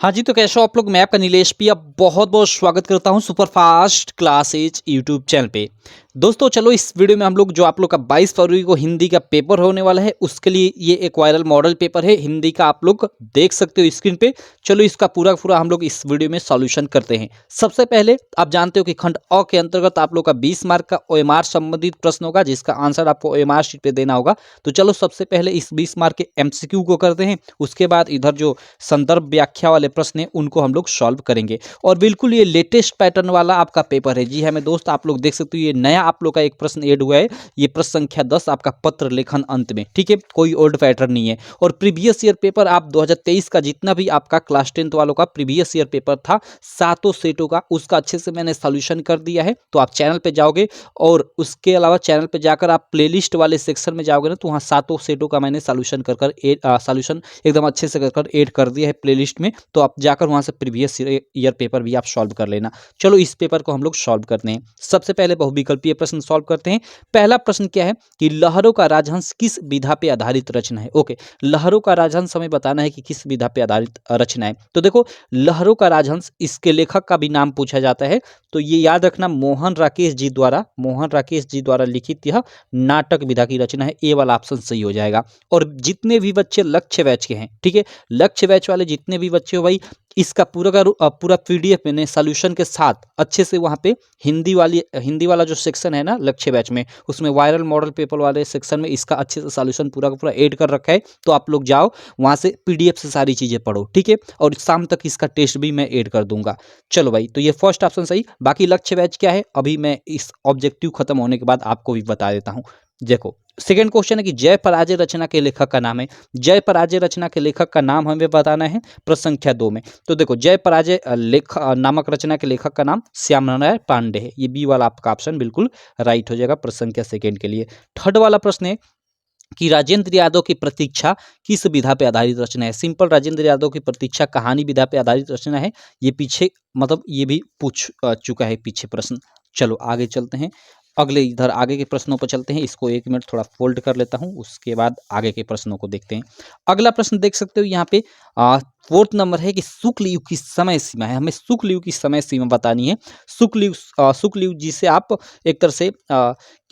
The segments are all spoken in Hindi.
हाँ जी, तो कैसे हो आप लोग? मैं आपका नीलेश पी अब बहुत-बहुत स्वागत करता हूँ सुपरफास्ट क्लासेज यूट्यूब चैनल पे। दोस्तों चलो इस वीडियो में हम लोग जो आप लोग का 22 फरवरी को हिंदी का पेपर होने वाला है, उसके लिए ये एक वायरल मॉडल पेपर है हिंदी का, आप लोग देख सकते हो स्क्रीन पे। चलो इसका पूरा का पूरा हम लोग इस वीडियो में सॉल्यूशन करते हैं। सबसे पहले आप जानते हो कि खंड अ के अंतर्गत आप लोग का 20 मार्क का ओएमआर संबंधित प्रश्न होगा, जिसका आंसर आपको ओएमआर शीट पे देना होगा। तो चलो सबसे पहले इस 20 मार्क के एमसीक्यू को करते हैं, उसके बाद इधर जो संदर्भ व्याख्या वाले प्रश्न हैं उनको हम लोग सॉल्व करेंगे। और बिल्कुल ये लेटेस्ट पैटर्न वाला आपका पेपर है। जी हाँ मेरे दोस्त, आप लोग देख सकते हो ये नया आप लोग का एक प्रश्न ऐड हुआ है। ये प्रश्न संख्या 10 आपका पत्र लेखन अंत में, ठीक है, कोई ओल्ड पैटर्न नहीं है। और प्रीवियस ईयर पेपर आप 2023 का जितना भी आपका क्लास 10th वालों का प्रीवियस ईयर पेपर था, सातों सेटों का, उसका अच्छे से मैंने सॉल्यूशन कर दिया है। तो आप चैनल पे जाओगे और उसके अलावा चैनल पे जाकर आप प्लेलिस्ट वाले सेक्शन में जाओगे ना, तो वहाँ सातों सेटों का मैंने सॉल्यूशन सॉल्यूशन एकदम अच्छे से कर ऐड कर दिया है प्लेलिस्ट में। तो आप जाकर वहां से प्रीवियस ईयर पेपर भी आप सॉल्व कर लेना। चलो इस पेपर को हम लोग सॉल्व करते हैं। सबसे पहले बहुविकल्पीय प्रश्न सॉल्व करते हैं। पहला प्रश्न क्या है कि लहरों का राजहंस किस विधा पे आधारित रचना है। ओके, लहरों का राजहंस हमें बताना है कि किस विधा पे आधारित रचना है। तो देखो, लहरों का राजहंस, इसके लेखक का भी नाम पूछा जाता है। तो ये याद रखना, मोहन राकेश जी द्वारा लिखित यह नाटक विधा की रचना है। ए वाला ऑप्शन सही हो जाएगा। और जितने भी बच्चे लक्ष्य बैच के हैं, ठीक है, लक्ष्य बैच वाले जितने भी बच्चे हो भाई, इसका पूरा का पूरा पीडीएफ मैंने सॉल्यूशन के साथ अच्छे से वहाँ पे हिंदी वाला जो सेक्शन है ना लक्ष्य बैच में, उसमें वायरल मॉडल पेपर वाले सेक्शन में इसका अच्छे से सॉल्यूशन पूरा का पूरा ऐड कर रखा है। तो आप लोग जाओ वहाँ से पीडीएफ से सारी चीज़ें पढ़ो, ठीक है। और शाम तक इसका टेस्ट भी मैं ऐड कर दूंगा। चलो भाई, तो ये फर्स्ट ऑप्शन सही। बाकी लक्ष्य बैच क्या है अभी मैं इस ऑब्जेक्टिव खत्म होने के बाद आपको भी बता देता हूँ। देखो, सेकेंड क्वेश्चन है कि जय पराजय रचना के लेखक का नाम है। जय पराजय रचना के लेखक का नाम हमें बताना है प्रश्न संख्या 2 में। तो देखो, जय पराजय नामक रचना के लेखक का नाम श्याम नारायण पांडे है। ये बी वाला आपका ऑप्शन बिल्कुल राइट हो जाएगा प्रश्न संख्या सेकेंड के लिए। थर्ड वाला प्रश्न है कि राजेंद्र यादव की प्रतीक्षा किस विधा पे आधारित रचना है। सिंपल, राजेंद्र यादव की प्रतीक्षा कहानी विधा पे आधारित रचना है। ये पीछे मतलब ये भी पूछ चुका है पीछे प्रश्न। चलो आगे चलते हैं, अगले इधर आगे के प्रश्नों पर चलते हैं। इसको एक मिनट थोड़ा फोल्ड कर लेता हूं, उसके बाद आगे के प्रश्नों को देखते हैं। अगला प्रश्न देख सकते हो यहाँ पे फोर्थ नंबर है कि शुक्ल युग की समय सीमा है। हमें शुक्ल युग की समय सीमा बतानी है। शुक्ल युग जिसे आप एक तरह से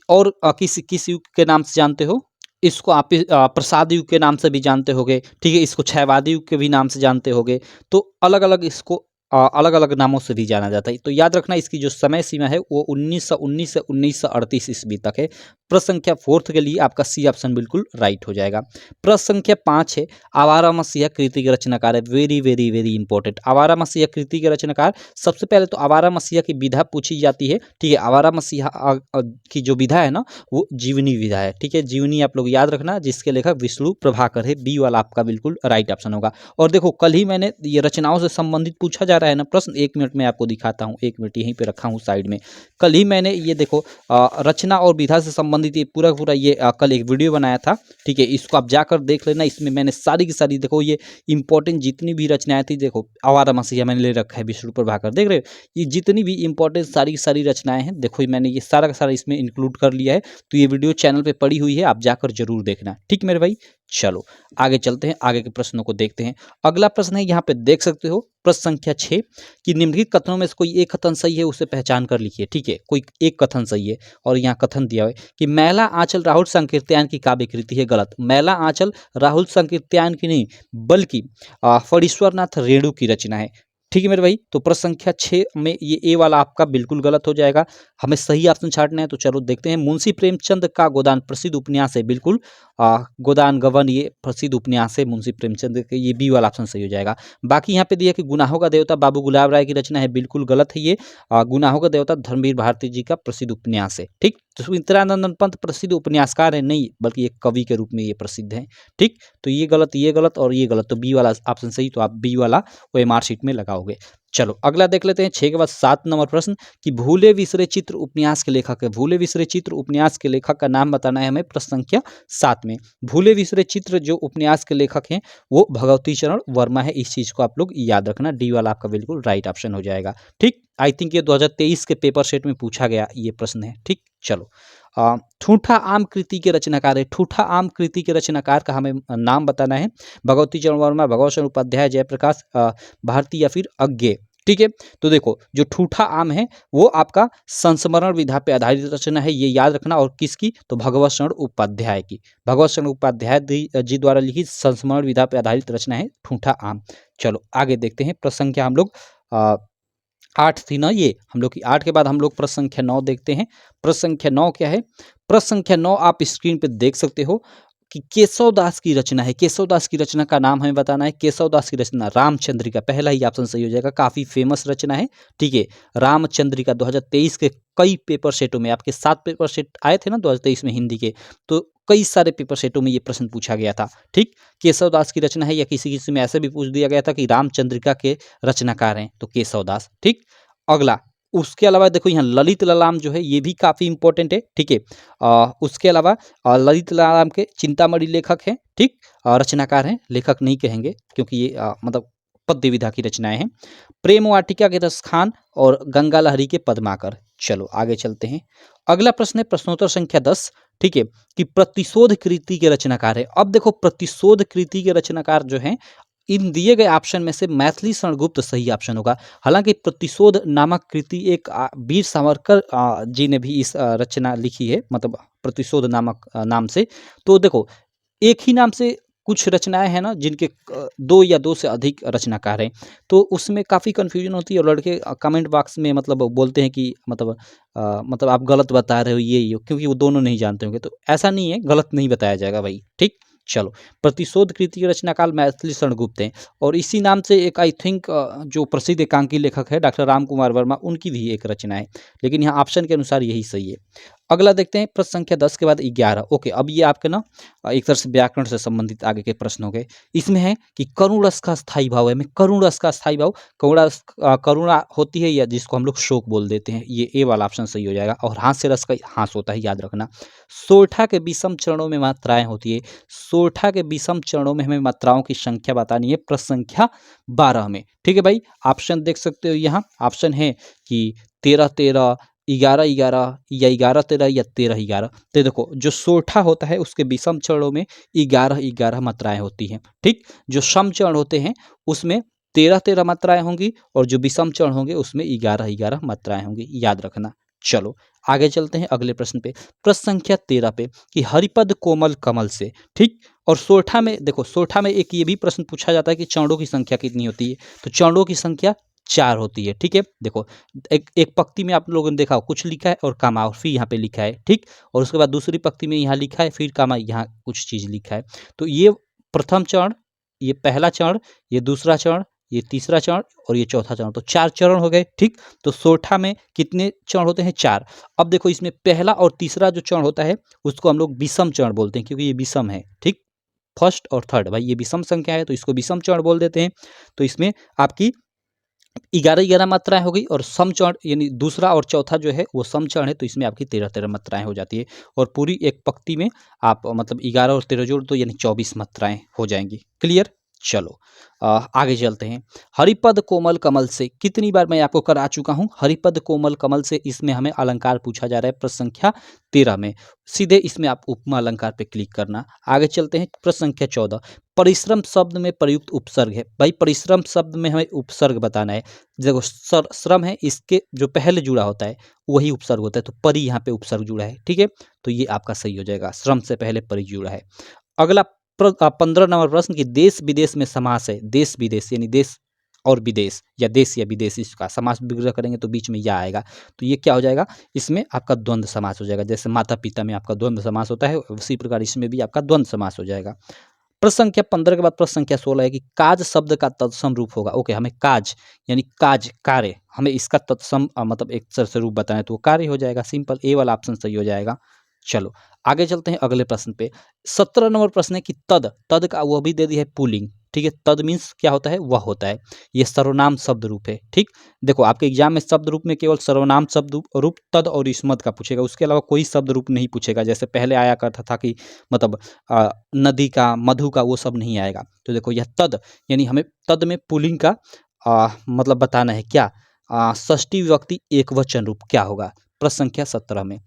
और किस युग के नाम से जानते हो, इसको आप प्रसाद युग के नाम से भी जानते होगे, ठीक है, इसको क्षयवादी युग के भी नाम से जानते होगे। तो अलग अलग इसको अलग अलग नामों से भी जाना जाता है। तो याद रखना, इसकी जो समय सीमा है वो 1919 से 1938 ईस्वी तक है। प्रश्न संख्या फोर्थ के लिए आपका सी ऑप्शन बिल्कुल राइट हो जाएगा। प्रश्न संख्या 5 है, आवारा मसीहा कृति के रचनाकार है। वेरी वेरी वेरी इंपॉर्टेंट, आवारा मसीहा कृति के रचनाकार। सबसे पहले तो आवारा मसीहा की विधा पूछी जाती है, ठीक है। आवारा मसीहा की जो विधा है ना वो जीवनी विधा है, ठीक है। जीवनी आप लोग याद रखना, जिसके लेखक विष्णु प्रभाकर है। बी वाला आपका बिल्कुल राइट ऑप्शन होगा। और देखो, कल ही मैंने ये रचनाओं से संबंधित पूछा जा रहा है ना प्रश्न, एक मिनट में आपको दिखाता हूँ, एक मिनट यहीं पे रखा हूँ साइड में। कल ही मैंने ये देखो रचना और विधा से संबंधित ये पूरा पूरा ये कल एक वीडियो बनाया था, ठीक है। इसको आप जाकर देख लेना। इसमें मैंने सारी की सारी देखो ये इंपॉर्टेंट जितनी भी रचनाएं थी, देखो आवारा मसीहा मैंने ले रखा है विष्णु प्रभाकर, देख रहे हो, ये जितनी भी इंपॉर्टेंट सारी की सारी रचनाएं हैं, देखो मैंने ये सारा का सारा इसमें इंक्लूड कर लिया है। तो ये वीडियो चैनल पे पड़ी हुई है, आप जाकर जरूर देखना, ठीक मेरे भाई। चलो आगे चलते हैं, आगे के प्रश्नों को देखते हैं। अगला प्रश्न है, यहाँ पे देख सकते हो प्रश्न संख्या 6 कि निम्नलिखित कथनों में से कोई एक कथन सही है, उसे पहचान कर लिखिए, ठीक है। कोई एक कथन सही है और यहाँ कथन दिया है कि मैला आंचल राहुल संकीर्त्यायन की काव्य कृति है। गलत, मैला आंचल राहुल संकीर्त्यायन की नहीं बल्कि फणीश्वरनाथ रेणु की रचना है, ठीक है मेरे भाई। तो प्रश्न संख्या 6 में ये ए वाला आपका बिल्कुल गलत हो जाएगा। हमें सही ऑप्शन छांटना है, तो चलो देखते हैं। मुंशी प्रेमचंद का गोदान प्रसिद्ध उपन्यास है, बिल्कुल गोदान गबन ये प्रसिद्ध उपन्यास है मुंशी प्रेमचंद के। ये बी वाला ऑप्शन सही हो जाएगा। बाकी यहाँ पे दिया कि गुनाहों का देवता बाबू गुलाब राय की रचना है, बिल्कुल गलत है। ये गुनाहों का देवता धर्मवीर भारती जी का प्रसिद्ध उपन्यास है, ठीक। तो सुमित्रानंदन पंत प्रसिद्ध उपन्यासकार है नहीं, बल्कि एक कवि के रूप में ये प्रसिद्ध है, ठीक। तो ये गलत और ये गलत, तो बी वाला ऑप्शन सही। तो आप बी वाला ओएमआर शीट में लगाओगे। चलो अगला देख लेते हैं 6 के बाद 7 नंबर प्रश्न कि भूले विसरे चित्र उपन्यास के लेखक है। भूले विसरे चित्र उपन्यास के लेखक का नाम बताना है हमें प्रश्न संख्या 7 में। भूले विसरे चित्र जो उपन्यास के लेखक हैं वो भगवती चरण वर्मा है। इस चीज को आप लोग याद रखना, डी वाला आपका बिल्कुल राइट ऑप्शन हो जाएगा, ठीक। आई थिंक ये 2023 के पेपर सेट में पूछा गया ये प्रश्न है, ठीक। चलो ठूठा आम कृति के रचनाकार है। ठूठा आम कृति के रचनाकार का हमें नाम बताना है। भगवती चरण वर्मा, भगवत चरण उपाध्याय, जयप्रकाश भारती या फिर अज्ञे। ठीक है, तो देखो जो ठूठा आम है वो आपका संस्मरण विधा पे आधारित रचना है, ये याद रखना। और किसकी? तो भगवत शरण उपाध्याय की। भगवत शरण उपाध्याय जी द्वारा लिखित संस्मरण विधा पे आधारित रचना है ठूठा आम। चलो आगे देखते हैं। प्रश्न संख्या हम लोग 8 थी ना, ये हम लोग की 8 के बाद हम लोग प्रश्न संख्या 9 देखते हैं। प्रश्न संख्या 9 क्या है? प्रश्न संख्या 9 आप स्क्रीन पे देख सकते हो कि केशव दास की रचना है। केशव दास की रचना का नाम हमें बताना है। केशव दास की रचना रामचंद्रिका, पहला ही ऑप्शन सही हो जाएगा। काफी फेमस रचना है। ठीक है, रामचंद्रिका 2023 के कई पेपर सेटों में, आपके 7 पेपर सेट आए थे ना 2023 में हिंदी के, तो कई सारे पेपर सेटों में ये प्रश्न पूछा गया था। ठीक, केशव दास की रचना है, या किसी किसी में ऐसे भी पूछ दिया गया था कि रामचंद्रिका के रचनाकार हैं, तो केशव दास। ठीक, अगला उसके अलावा देखो यहाँ ललित ललाम जो है ये भी काफी इंपॉर्टेंट है। ठीक है, उसके अलावा ललित ललाम के चिंतामणि लेखक हैं। ठीक, रचनाकार हैं, लेखक नहीं कहेंगे क्योंकि ये मतलब पद्य विधा की रचनाएं हैं। प्रेम वाटिका के रसखान और गंगा लहरी के पद्माकर। चलो आगे चलते हैं। अगला प्रश्न है प्रश्नोत्तर संख्या 10। ठीक है, कि प्रतिशोध कृति के रचनाकार है। अब देखो प्रतिशोध कृति के रचनाकार जो हैं, इन दिए गए ऑप्शन में से मैथिली शरणगुप्त सही ऑप्शन होगा। हालांकि प्रतिशोध नामक कृति एक वीर सावरकर जी ने भी इस रचना लिखी है, मतलब प्रतिशोध नामक नाम से। तो देखो एक ही नाम से कुछ रचनाएं हैं ना जिनके 2 या 2 से अधिक रचनाकार हैं, तो उसमें काफ़ी कन्फ्यूजन होती है। और लड़के कमेंट बॉक्स में मतलब बोलते हैं कि मतलब आप गलत बता रहे हो ये क्योंकि वो दोनों नहीं जानते होंगे। तो ऐसा नहीं है, गलत नहीं बताया जाएगा भाई। ठीक, चलो प्रतिशोध कृति के रचनाकार मैथिली शरणगुप्त हैं। और इसी नाम से एक आई थिंक जो प्रसिद्ध एकांकी लेखक है डॉक्टर राम कुमार वर्मा, उनकी भी एक रचना है, लेकिन यहाँ ऑप्शन के अनुसार यही सही है। अगला देखते हैं प्रश्न संख्या 10 के बाद 11। ओके, अब ये आपके ना एक तरह से व्याकरण से संबंधित आगे के प्रश्न हो गए। इसमें है कि करुण रस का स्थायी भाव है। मैं करुण रस का स्थायी भाव, करुणा होती है या जिसको हम लोग शोक बोल देते हैं, ये ए वाला ऑप्शन सही हो जाएगा। और हास्य रस का हास होता है, याद रखना। सोरठा के विषम चरणों में मात्राएं होती है। सोरठा के विषम चरणों में हमें मात्राओं की संख्या बतानी है प्रश्न संख्या 12 में। ठीक है भाई, ऑप्शन देख सकते हो यहाँ। ऑप्शन है कि 13 13, 11 11 या 11 13 या 13 11। तो देखो जो सोरठा होता है उसके विषम चरणों में 11 11 मात्राएं होती हैं। ठीक, जो सम चरण होते हैं उसमें 13 13 मात्राएं होंगी, और जो विषम चरण होंगे उसमें 11 11 मात्राएं होंगी, याद रखना। चलो आगे चलते हैं अगले प्रश्न पे। प्रश्न संख्या 13 पे कि हरिपद कोमल कमल से। ठीक, और सोरठा में देखो, सोरठा में एक ये भी प्रश्न पूछा जाता है कि चरणों की संख्या कितनी होती है, तो चरणों की संख्या 4 होती है। ठीक है, देखो एक एक पंक्ति में आप लोगों ने देखा कुछ लिखा है और कामा, और फिर यहाँ पे लिखा है। ठीक, और उसके बाद दूसरी पंक्ति में यहाँ लिखा है, फिर कामा, यहाँ कुछ चीज लिखा है। तो ये प्रथम चरण, ये पहला चरण, ये दूसरा चरण, ये तीसरा चरण और ये चौथा चरण, तो 4 चरण हो गए। ठीक, तो सोरठा में कितने चरण होते हैं? 4। अब देखो इसमें पहला और तीसरा जो चरण होता है उसको हम लोग विषम चरण बोलते हैं, क्योंकि ये विषम है। ठीक, फर्स्ट और थर्ड, भाई ये विषम संख्या है तो इसको विषम चरण बोल देते हैं। तो इसमें आपकी 11 11 मात्राएं हो गई, और सम चरण यानी दूसरा और चौथा जो है वो सम चरण है, तो इसमें आपकी 13 13 मात्राएं हो जाती है। और पूरी एक पंक्ति में आप मतलब 11 और 13 जोड़ दो यानी 24 मात्राएं हो जाएंगी। क्लियर? चलो आगे चलते हैं। हरिपद कोमल कमल से, कितनी बार मैं आपको करा चुका हूं हरिपद कोमल कमल से, इसमें हमें अलंकार पूछा जा रहा है प्रश्न संख्या 13 में। सीधे इसमें आप उपमा अलंकार पे क्लिक करना। आगे चलते हैं प्रश्न संख्या 14। परिश्रम शब्द में प्रयुक्त उपसर्ग है। भाई परिश्रम शब्द में हमें उपसर्ग बताना है। देखो श्रम है, इसके जो पहले जुड़ा होता है वही उपसर्ग होता है, तो परि यहाँ पे उपसर्ग जुड़ा है। ठीक है, तो ये आपका सही हो जाएगा, श्रम से पहले परि जुड़ा है। अगला 15 नंबर प्रश्न की देश विदेश में समास है। देश विदेश यानी देश और विदेश, या देश या विदेश, इसका समास विग्रह करेंगे तो बीच में या आएगा, तो ये क्या हो जाएगा? इसमें आपका द्वंद्व समास हो जाएगा। जैसे माता पिता में आपका द्वंद्व समास होता है, उसी प्रकार इसमें भी आपका द्वंद्व समास हो जाएगा। प्रश्न संख्या 15 के बाद प्रश्न संख्या 16 है कि काज शब्द का तत्सम रूप होगा। ओके, हमें काज यानी काज कार्य, हमें इसका तत्सम मतलब एक तरह से रूप बताना है, तो वो कार्य हो जाएगा। सिंपल, ए वाला ऑप्शन सही हो जाएगा। चलो आगे चलते हैं अगले प्रश्न पे। 17 नंबर प्रश्न है कि तद, तद का वह भी दे दी है पुलिंग। ठीक है, तद मीन्स क्या होता है? वह होता है। ये सर्वनाम शब्द रूप है। ठीक, देखो आपके एग्जाम में शब्द रूप में केवल सर्वनाम शब्द रूप तद और इसमत का पूछेगा, उसके अलावा कोई शब्द रूप नहीं पूछेगा। जैसे पहले आया करता था कि मतलब नदी का, मधु का, वो सब नहीं आएगा। तो देखो यह तद यानी हमें तद में पुलिंग का मतलब बताना है। क्या? षष्ठी विभक्ति एक वचन रूप क्या होगा प्रश्न संख्या 17 में।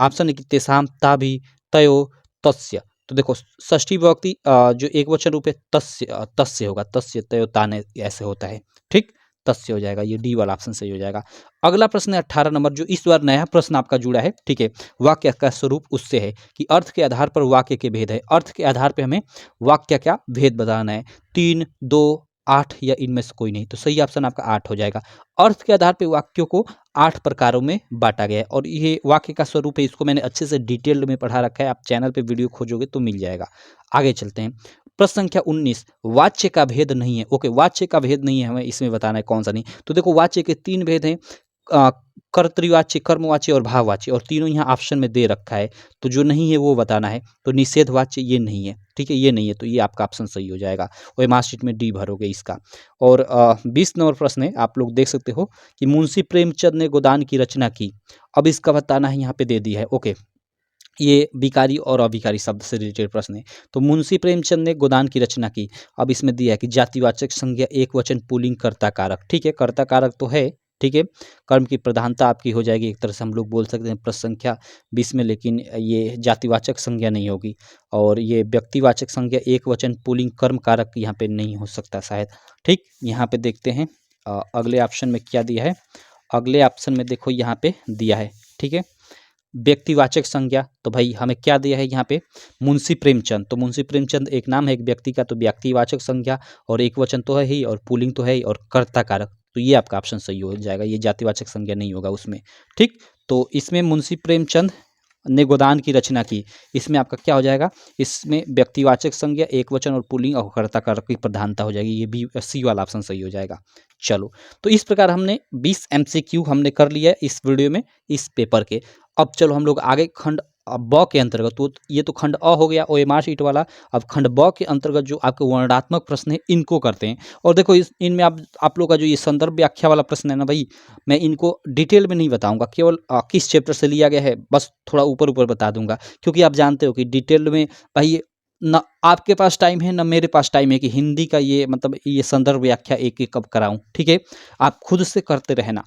ऑप्शन है कि तेषाम ताभि तयो तस्य। तो देखो षष्ठी विभक्ति जो एक वचन रूप है तस्य, तस्य होगा, तस्य तयो ताने ऐसे होता है, ठीक, तस्य हो जाएगा, ये डी वाला ऑप्शन सही हो जाएगा। अगला प्रश्न है 18 नंबर, जो इस बार नया प्रश्न आपका जुड़ा है, ठीक है। वाक्य का स्वरूप उससे है कि अर्थ के आधार पर वाक्य के भेद है, अर्थ के आधार पर हमें वाक्य क्या भेद बताना है, 3, 2, 8 या इनमें से कोई नहीं। तो सही ऑप्शन आपका 8 हो जाएगा। अर्थ के आधार पर वाक्यों को 8 प्रकारों में बांटा गया है और ये वाक्य का स्वरूप है, इसको मैंने अच्छे से डिटेल्ड में पढ़ा रखा है, आप चैनल पे वीडियो खोजोगे तो मिल जाएगा। आगे चलते हैं, प्रश्न संख्या 19, वाच्य का भेद नहीं है। ओके, वाच्य का भेद नहीं है, हमें इसमें बताना है कौन सा नहीं। तो देखो वाच्य के 3 भेद हैं, कर्तृवाच्य, कर्मवाच्य और भाववाच्य, और तीनों यहाँ ऑप्शन में दे रखा है। तो जो नहीं है वो बताना है। तो निषेधवाच्य ये नहीं है, ठीक है, ये नहीं है, तो ये आपका ऑप्शन सही हो जाएगा। और मार्कशीट में डी भरोगे इसका। और 20 नंबर प्रश्न है, आप लोग देख सकते हो कि मुंशी प्रेमचंद ने गोदान की रचना की। अब इसका बताना है, यहाँ पे दे दी है। ओके, ये विकारी और अविकारी शब्द से रिलेटेड प्रश्न है। तो मुंशी प्रेमचंद ने गोदान की रचना की। अब इसमें दिया है कि जातिवाचक संज्ञा एक वचन पुल्लिंग कर्ता कारक, ठीक है, कर्ता कारक तो है, ठीक है। कर्म की प्रधानता आपकी हो जाएगी, एक तरह से हम लोग बोल सकते हैं प्रश्न संख्या 20 में, लेकिन ये जातिवाचक संज्ञा नहीं होगी। और ये व्यक्तिवाचक संज्ञा एक वचन पुल्लिंग कर्म कारक यहाँ पे नहीं हो सकता शायद, ठीक। यहाँ पे देखते हैं अगले ऑप्शन में क्या दिया है। अगले ऑप्शन में देखो यहाँ पे दिया है, ठीक है, व्यक्तिवाचक संज्ञा। तो भाई हमें क्या दिया है यहाँ पे, मुंशी प्रेमचंद। तो मुंशी प्रेमचंद एक नाम है एक व्यक्ति का, तो व्यक्तिवाचक संज्ञा, और एक वचन तो है ही, और पुल्लिंग तो है ही, और कर्ता कारक। तो ये आपका ऑप्शन सही हो जाएगा, ये जातिवाचक संज्ञा नहीं होगा उसमें, ठीक। तो इसमें मुंशी प्रेमचंद ने गोदान की रचना की, इसमें आपका क्या हो जाएगा, इसमें व्यक्तिवाचक संज्ञा एक वचन और पुल्लिंग और कर्ता कारक की प्रधानता हो जाएगी, ये बी सी वाला ऑप्शन सही हो जाएगा। चलो, तो इस प्रकार हमने 20 MCQ हमने कर लिया है इस वीडियो में, इस पेपर के। अब चलो हम लोग आगे खंड ब के अंतर्गत, तो ये तो खंड अ हो गया OMR शीट वाला। अब खंड ब के अंतर्गत जो आपके वर्णनात्मक प्रश्न है इनको करते हैं। और देखो इनमें आप लोग का जो ये संदर्भ व्याख्या वाला प्रश्न है ना भाई, मैं इनको डिटेल में नहीं बताऊंगा, केवल किस चैप्टर से लिया गया है बस थोड़ा ऊपर ऊपर बता दूंगा, क्योंकि आप जानते हो कि डिटेल में भाई न आपके पास टाइम है न मेरे पास टाइम है कि हिंदी का ये मतलब ये संदर्भ व्याख्या एक एक कब कराऊं, ठीक है। आप खुद से करते रहना।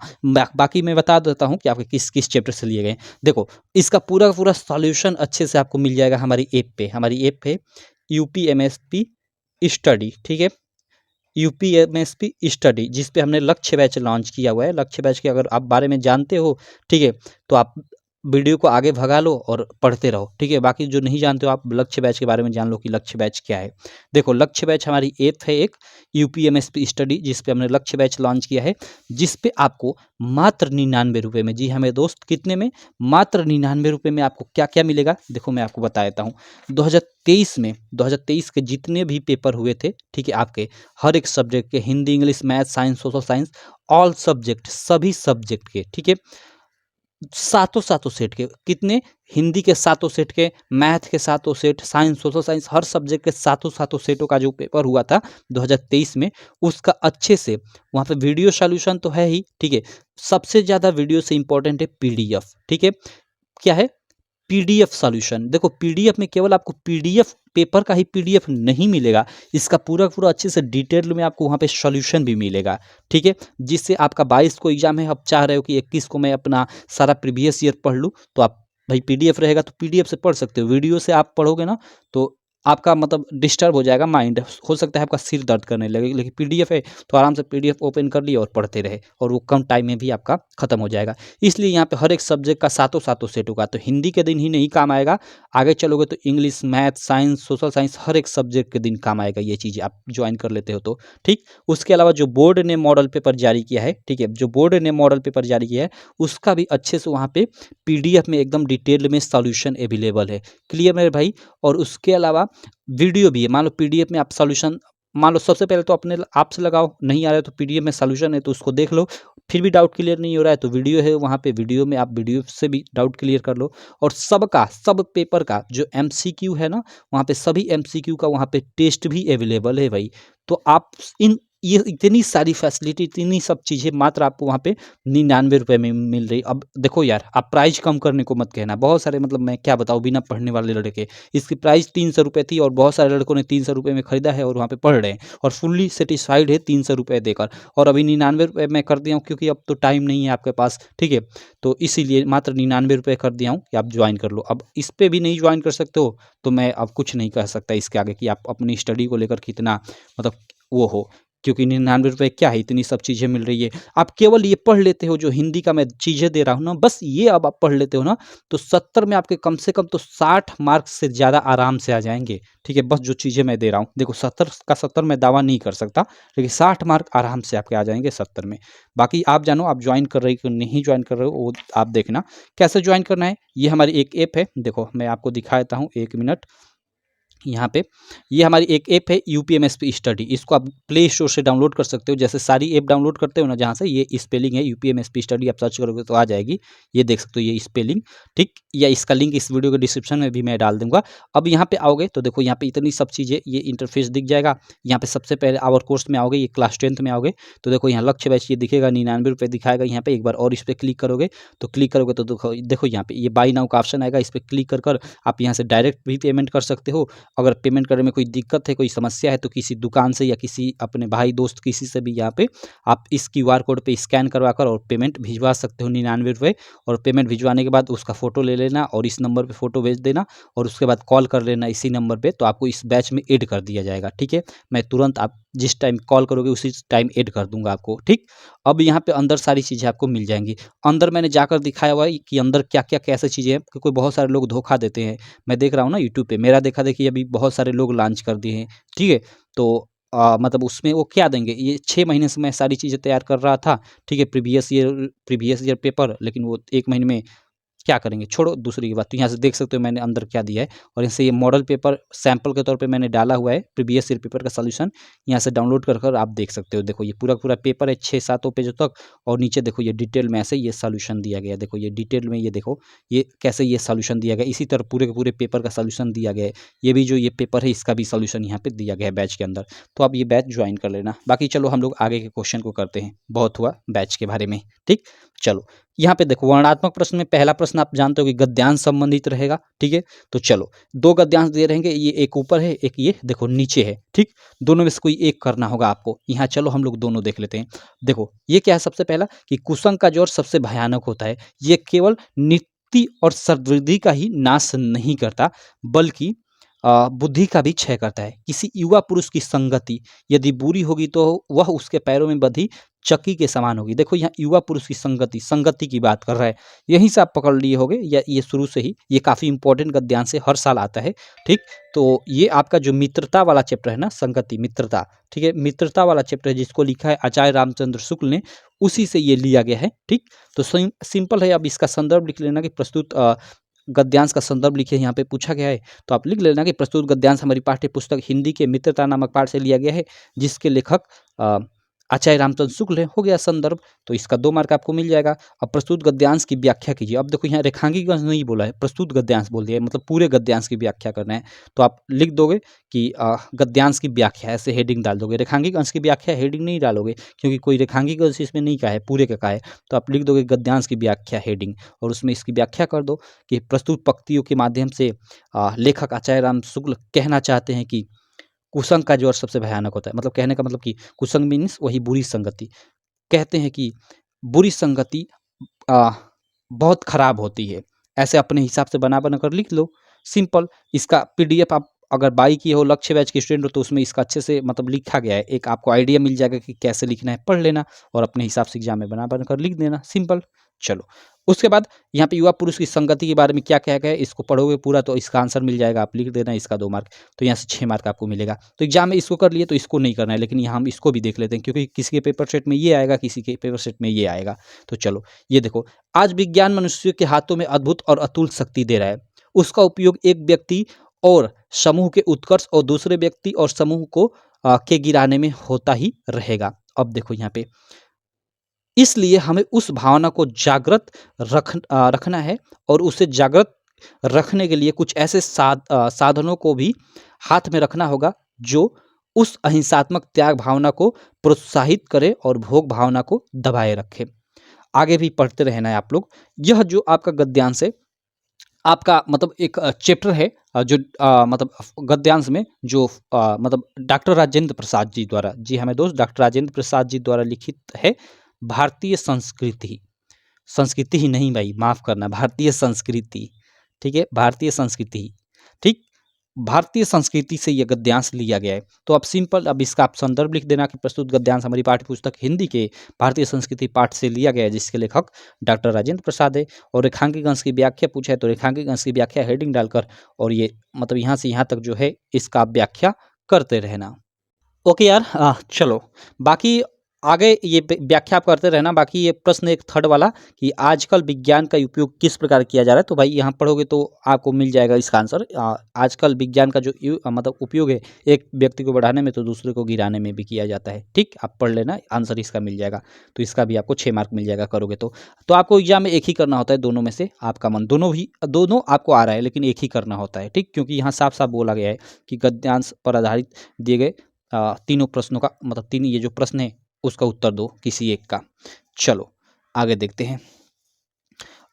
बाकी मैं बता देता हूं कि आपके किस किस चैप्टर से लिए गए। देखो इसका पूरा का पूरा सॉल्यूशन अच्छे से आपको मिल जाएगा हमारी ऐप पे। हमारी ऐप है UPMSP स्टडी, ठीक है, UPMSP स्टडी, जिस पे हमने लक्ष्य बैच लॉन्च किया हुआ है। लक्ष्य बैच के अगर आप बारे में जानते हो, ठीक है, तो आप वीडियो को आगे भगा लो और पढ़ते रहो, ठीक है। बाकी जो नहीं जानते हो आप लक्ष्य बैच के बारे में जान लो कि लक्ष्य बैच क्या है। देखो लक्ष्य बैच हमारी ऐप है एक UPMSP स्टडी, जिस पे हमने लक्ष्य बैच लॉन्च किया है, जिस पे आपको मात्र 99 रुपये में, जी हमें दोस्त कितने में, मात्र 99 रुपये में आपको क्या क्या मिलेगा। देखो मैं आपको बता देता हूँ, 2023 के जितने भी पेपर हुए थे, ठीक है, आपके हर एक सब्जेक्ट के, Hindi, English, math, science, social science, all subject, सभी सब्जेक्ट के, ठीक है, सातों सेट के, कितने, हिंदी के सातों सेट के, मैथ के सातों सेट, साइंस, सोशल साइंस, हर सब्जेक्ट के सातों सेटों का जो पेपर हुआ था 2023 में, उसका अच्छे से वहाँ पे वीडियो सॉल्यूशन तो है ही, ठीक है, सबसे ज़्यादा वीडियो से इंपॉर्टेंट है PDF, ठीक है, क्या है, PDF सॉल्यूशन। देखो PDF में केवल आपको PDF पेपर का ही PDF नहीं मिलेगा, इसका पूरा पूरा अच्छे से डिटेल में आपको वहाँ पे सॉल्यूशन भी मिलेगा, ठीक है। जिससे आपका 22 को एग्जाम है, आप चाह रहे हो कि 21 को मैं अपना सारा प्रीवियस ईयर पढ़ लूँ, तो आप भाई PDF रहेगा तो PDF से पढ़ सकते हो। वीडियो से आप पढ़ोगे ना तो आपका मतलब डिस्टर्ब हो जाएगा माइंड, हो सकता है आपका सिर दर्द करने लगे। लेकिन PDF है तो आराम से PDF ओपन कर लिए और पढ़ते रहे, और वो कम टाइम में भी आपका खत्म हो जाएगा। इसलिए यहाँ पे हर एक सब्जेक्ट का सातों सेट होगा। तो हिंदी के दिन ही नहीं काम आएगा, आगे चलोगे तो English, math, science, social science, हर एक सब्जेक्ट के दिन काम आएगा ये चीज़ आप ज्वाइन कर लेते हो तो, ठीक। उसके अलावा जो बोर्ड ने मॉडल पेपर जारी किया है, ठीक है, जो बोर्ड ने मॉडल पेपर जारी किया है उसका भी अच्छे से वहाँ पे PDF में एकदम डिटेल में सॉल्यूशन अवेलेबल है। क्लियर मेरे भाई। और उसके अलावा वीडियो भी है। मान लो PDF में आप सॉल्यूशन, मान लो सबसे पहले तो अपने आप से लगाओ, नहीं आ रहा है तो PDF में सॉल्यूशन है तो उसको देख लो, फिर भी डाउट क्लियर नहीं हो रहा है तो वीडियो है वहाँ पे, वीडियो में आप वीडियो से भी डाउट क्लियर कर लो। और सब पेपर का जो MCQ है ना, वहाँ पे सभी MCQ का वहाँ पे टेस्ट भी अवेलेबल है भाई। तो आप इन ये इतनी सारी फैसिलिटी, इतनी सब चीज़ें मात्र आपको वहाँ पे 99 रुपए में मिल रही। अब देखो यार, आप प्राइस कम करने को मत कहना। बहुत सारे मतलब मैं क्या बताऊँ, बिना पढ़ने वाले लड़के, इसकी प्राइस 300 रुपए थी और बहुत सारे लड़कों ने 300 रुपए में खरीदा है और वहाँ पे पढ़ रहे हैं और फुल्ली सेटिस्फाइड है 300 रुपए देकर। और अभी 99 रुपए मैं कर दिया हूँ क्योंकि अब तो टाइम नहीं है आपके पास, ठीक है। तो इसीलिए मात्र 99 रुपए कर दिया हूँ कि आप ज्वाइन कर लो। अब इस पे भी नहीं ज्वाइन कर सकते हो तो मैं अब कुछ नहीं कह सकता इसके आगे कि आप अपनी स्टडी को लेकर कितना मतलब वो हो, क्योंकि 99 रुपए क्या है, इतनी सब चीज़ें मिल रही है। आप केवल ये पढ़ लेते हो, जो हिंदी का मैं चीज़ें दे रहा हूँ ना, बस ये अब आप पढ़ लेते हो ना, तो 70 में आपके कम से कम तो 60 मार्क्स से ज़्यादा आराम से आ जाएंगे, ठीक है। बस जो चीज़ें मैं दे रहा हूँ, देखो 70 का 70 मैं दावा नहीं कर सकता, लेकिन 60 मार्क आराम से आपके आ जाएंगे 70 में। बाकी आप जानो आप ज्वाइन कर रहे हो कि नहीं ज्वाइन कर रहे हो, वो आप देखना। कैसे ज्वाइन करना है, ये हमारी एक ऐप है, देखो मैं आपको दिखा देता हूँ, 1 मिनट। यहाँ पे ये हमारी एक ऐप है यूपीएमएसपी स्टडी, इसको आप प्ले स्टोर से डाउनलोड कर सकते हो। जैसे सारी ऐप डाउनलोड करते हो ना, जहाँ से ये स्पेलिंग है यूपीएमएसपी स्टडी, आप सर्च करोगे तो आ जाएगी, ये देख सकते हो ये स्पेलिंग, ठीक। या इसका लिंक इस वीडियो के डिस्क्रिप्शन में भी मैं डाल दूंगा। अब यहाँ पे आओगे तो देखो यहाँ पे इतनी सब चीज़ें, ये इंटरफेस दिख जाएगा। यहाँ पे सबसे पहले आवर कोर्स में आओगे, ये क्लास 10th में आओगे तो देखो यहाँ लक्ष्य बैच ये दिखेगा, 99 रुपये दिखाएगा। यहाँ पे एक बार और इस पर क्लिक करोगे तो देखो यहाँ पे ये बाई नाउ का ऑप्शन आएगा, इस पर क्लिक कर आप यहाँ से डायरेक्ट भी पेमेंट कर सकते हो। अगर पेमेंट करने में कोई दिक्कत है, कोई समस्या है, तो किसी दुकान से या किसी अपने भाई दोस्त किसी से भी यहाँ पे आप इस क्यूआर कोड पे स्कैन करवा कर और पेमेंट भिजवा सकते हो 99 रुपये। और पेमेंट भिजवाने के बाद उसका फ़ोटो ले लेना और इस नंबर पे फ़ोटो भेज देना और उसके बाद कॉल कर लेना इसी नंबर पे, तो आपको इस बैच में ऐड कर दिया जाएगा, ठीक है। मैं तुरंत आप जिस टाइम कॉल करोगे उसी टाइम ऐड कर दूंगा आपको, ठीक। अब यहाँ पे अंदर सारी चीज़ें आपको मिल जाएंगी। अंदर मैंने जाकर दिखाया हुआ है कि अंदर क्या क्या कैसे चीज़ें हैं, क्योंकि बहुत सारे लोग धोखा देते हैं। मैं देख रहा हूँ ना यूट्यूब पे, मेरा देखा देखी अभी बहुत सारे लोग लॉन्च कर दिए हैं, ठीक है। तो मतलब उसमें वो क्या देंगे, ये 6 महीने से मैं सारी चीज़ें तैयार कर रहा था, ठीक है, प्रीवियस ईयर पेपर, लेकिन वो 1 महीने में क्या करेंगे, छोड़ो दूसरी की बात। तो यहाँ से देख सकते हो मैंने अंदर क्या दिया है, और इनसे ये मॉडल पेपर सैंपल के तौर पे मैंने डाला हुआ है, प्रीवियस ईयर पेपर का सॉल्यूशन यहाँ से डाउनलोड कर आप देख सकते हो। देखो ये पूरा पूरा पेपर है 6-7 पेजों तक, और नीचे देखो ये डिटेल में ऐसे ये सॉल्यूशन दिया गया है। देखो ये डिटेल में, ये देखो ये कैसे ये सॉल्यूशन दिया गया, इसी तरह पूरे के पूरे पेपर का सॉल्यूशन दिया गया है। ये भी जो ये पेपर है इसका भी सॉल्यूशन यहाँ पे दिया गया है बैच के अंदर। तो आप ये बैच ज्वाइन कर लेना। बाकी चलो हम लोग आगे के क्वेश्चन को करते हैं, बहुत हुआ बैच के बारे में, ठीक। चलो यहाँ पे देखो वर्णनात्मक प्रश्न में पहला प्रश्न आप जानते हो कि गद्यांश संबंधित रहेगा, ठीक है। तो चलो 2 गद्यांश दे रहेंगे, ये एक ऊपर है, एक ये देखो नीचे है, ठीक। दोनों में से कोई एक करना होगा आपको। यहाँ चलो हम लोग दोनों देख लेते हैं। देखो ये क्या है, सबसे पहला कि कुसंग का ज्वर सबसे भयानक होता है। ये केवल नीति और समृद्धि का ही नाश नहीं करता, बल्कि बुद्धि का भी क्षय करता है। किसी युवा पुरुष की संगति यदि बुरी होगी तो वह उसके पैरों में बंधी चक्की के समान होगी। देखो यहाँ युवा पुरुष की संगति की बात कर रहा है, यहीं से आप पकड़ लिए होगे, या ये शुरू से ही ये काफ़ी इंपॉर्टेंट गद्यांश से हर साल आता है, ठीक। तो ये आपका जो मित्रता वाला चैप्टर है ना, संगति मित्रता, ठीक है, मित्रता वाला चैप्टर है जिसको लिखा है आचार्य रामचंद्र शुक्ल ने, उसी से ये लिया गया है, ठीक। तो सिंपल है। अब इसका संदर्भ लिख लेना कि प्रस्तुत गद्यांश का संदर्भ लिखिए, यहाँ पे पूछा गया है तो आप लिख लेना कि प्रस्तुत गद्यांश हमारी पाठ्य पुस्तक हिंदी के मित्रता नामक पाठ से लिया गया है, जिसके लेखक आचार्य रामचंद्र शुक्ल है। हो गया संदर्भ, तो इसका 2 मार्क आपको मिल जाएगा। अब प्रस्तुत गद्यांश की व्याख्या कीजिए। अब देखो यहाँ रेखांकित अंश नहीं बोला है, प्रस्तुत गद्यांश बोल दिया है, मतलब पूरे गद्यांश की व्याख्या करना है। तो आप लिख दोगे कि गद्यांश की व्याख्या, ऐसे हेडिंग डाल दोगे। रेखांकित अंश की व्याख्या हेडिंग नहीं डालोगे, क्योंकि कोई रेखांकित अंश इसमें नहीं कहा है, पूरे का है। तो आप लिख दोगे गद्यांश की व्याख्या हेडिंग, और उसमें इसकी व्याख्या कर दो कि प्रस्तुत पंक्तियों के माध्यम से लेखक आचार्य राम शुक्ल कहना चाहते हैं कि कुसंग का ज्वर सबसे भयानक होता है। मतलब कहने का मतलब कि कुसंग मीन्स वही बुरी संगति। कहते हैं कि बुरी संगति बहुत खराब होती है। ऐसे अपने हिसाब से बना कर लिख लो, सिंपल। इसका पीडीएफ आप अगर बाई किए हो, लक्ष्य बैच के स्टूडेंट हो, तो उसमें इसका अच्छे से मतलब लिखा गया है, एक आपको आइडिया मिल जाएगा कि कैसे लिखना है, पढ़ लेना और अपने हिसाब से एग्जाम में बना कर लिख देना, सिंपल। चलो उसके बाद यहाँ पे युवा पुरुष की संगति के बारे में क्या कहा गया है, इसको पढ़ोगे पूरा तो इसका आंसर मिल जाएगा, आप लिख देना, इसका 2 मार्क, तो यहाँ से 6 मार्क आपको मिलेगा। तो एग्जाम में इसको कर लिए तो इसको नहीं करना है, लेकिन यहाँ हम इसको भी देख लेते हैं, क्योंकि किसी के पेपर सेट में ये आएगा, किसी के पेपर सेट में ये आएगा। तो चलो ये देखो, आज विज्ञान मनुष्य के हाथों में अद्भुत और अतुल शक्ति दे रहा है। उसका उपयोग एक व्यक्ति और समूह के उत्कर्ष और दूसरे व्यक्ति और समूह को के गिराने में होता ही रहेगा। अब देखो यहाँ पे, इसलिए हमें उस भावना को जागृत रखना है, और उसे जागृत रखने के लिए कुछ ऐसे साधनों को भी हाथ में रखना होगा जो उस अहिंसात्मक त्याग भावना को प्रोत्साहित करे और भोग भावना को दबाए रखे। आगे भी पढ़ते रहना है आप लोग। यह जो आपका गद्यांश है, आपका मतलब एक चैप्टर है, जो मतलब गद्यांश में जो मतलब डॉक्टर राजेंद्र प्रसाद जी द्वारा, जी हमें दोस्त, डॉक्टर राजेंद्र प्रसाद जी द्वारा लिखित है। भारतीय संस्कृति, संस्कृति ही नहीं भाई, माफ करना, भारतीय संस्कृति, ठीक है, भारतीय संस्कृति, ठीक, भारतीय संस्कृति से यह गद्यांश लिया गया है। तो अब सिंपल, अब इसका आप संदर्भ लिख देना कि प्रस्तुत गद्यांश हमारी पाठ्य पुस्तक हिंदी के भारतीय संस्कृति पाठ से लिया गया है, जिसके लेखक डॉक्टर राजेंद्र प्रसाद है। और रेखांकित अंश की व्याख्या पूछा है तो रेखांकित अंश की व्याख्या हेडिंग डालकर, और ये मतलब यहाँ से यहाँ तक जो है इसका आप व्याख्या करते रहना। ओके यार, चलो बाकी आगे ये व्याख्या आप करते रहना। बाकी ये प्रश्न एक थर्ड वाला कि आजकल विज्ञान का उपयोग किस प्रकार किया जा रहा है, तो भाई यहाँ पढ़ोगे तो आपको मिल जाएगा इसका आंसर। आजकल विज्ञान का जो मतलब उपयोग है, एक व्यक्ति को बढ़ाने में तो दूसरे को गिराने में भी किया जाता है। ठीक, आप पढ़ लेना, आंसर इसका मिल जाएगा। तो इसका भी आपको 6 मार्क मिल जाएगा करोगे तो आपको एग्जाम में एक ही करना होता है, दोनों में से आपका मन, दोनों आपको आ रहा है लेकिन एक ही करना होता है। ठीक, क्योंकि यहाँ साफ साफ बोला गया है कि गद्यांश पर आधारित दिए गए तीनों प्रश्नों का मतलब तीन ये जो प्रश्न है उसका उत्तर दो किसी एक का। चलो आगे देखते हैं।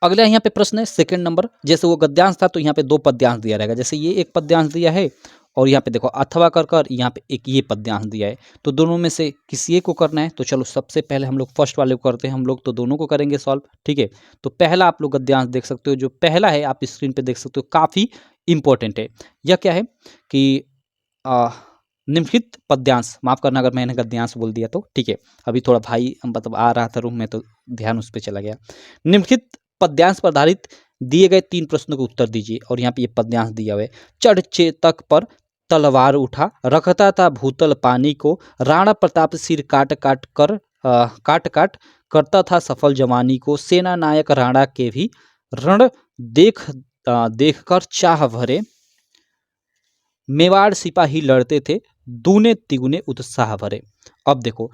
अगला यहाँ पे प्रश्न है सेकंड नंबर। जैसे वो गद्यांश था तो यहाँ पे 2 पद्यांश दिया रहेगा। जैसे ये एक पद्यांश दिया है और यहाँ पे देखो अथवा कर कर यहाँ पे एक ये पद्यांश दिया है, तो दोनों में से किसी एक को करना है। तो चलो सबसे पहले हम लोग फर्स्ट वाले को करते हैं, हम लोग तो दोनों को करेंगे सॉल्व। ठीक है, तो पहला आप लोग गद्यांश देख सकते हो, जो पहला है आप स्क्रीन पे देख सकते हो, काफ़ी इंपॉर्टेंट है। यह क्या है कि निम्नलिखित पद्यांश, माफ करना अगर मैंने गद्यांश बोल दिया तो, ठीक है, अभी थोड़ा भाई मतलब आ रहा था रूम में तो ध्यान उस पर चला गया। निम्नलिखित पद्यांश पर आधारित दिए गए 3 प्रश्नों के उत्तर दीजिए। और यहाँ पे ये पद्यांश दिया हुआ है। चढ़ चेतक पर तलवार उठा, रखता था भूतल पानी को, राणा प्रताप सिर काट काट करता था सफल जवानी को, सेना नायक राणा के भी रण देख कर चाह भरे, मेवाड़ सिपाही लड़ते थे दूने तिगुने उत्साह भरे। अब देखो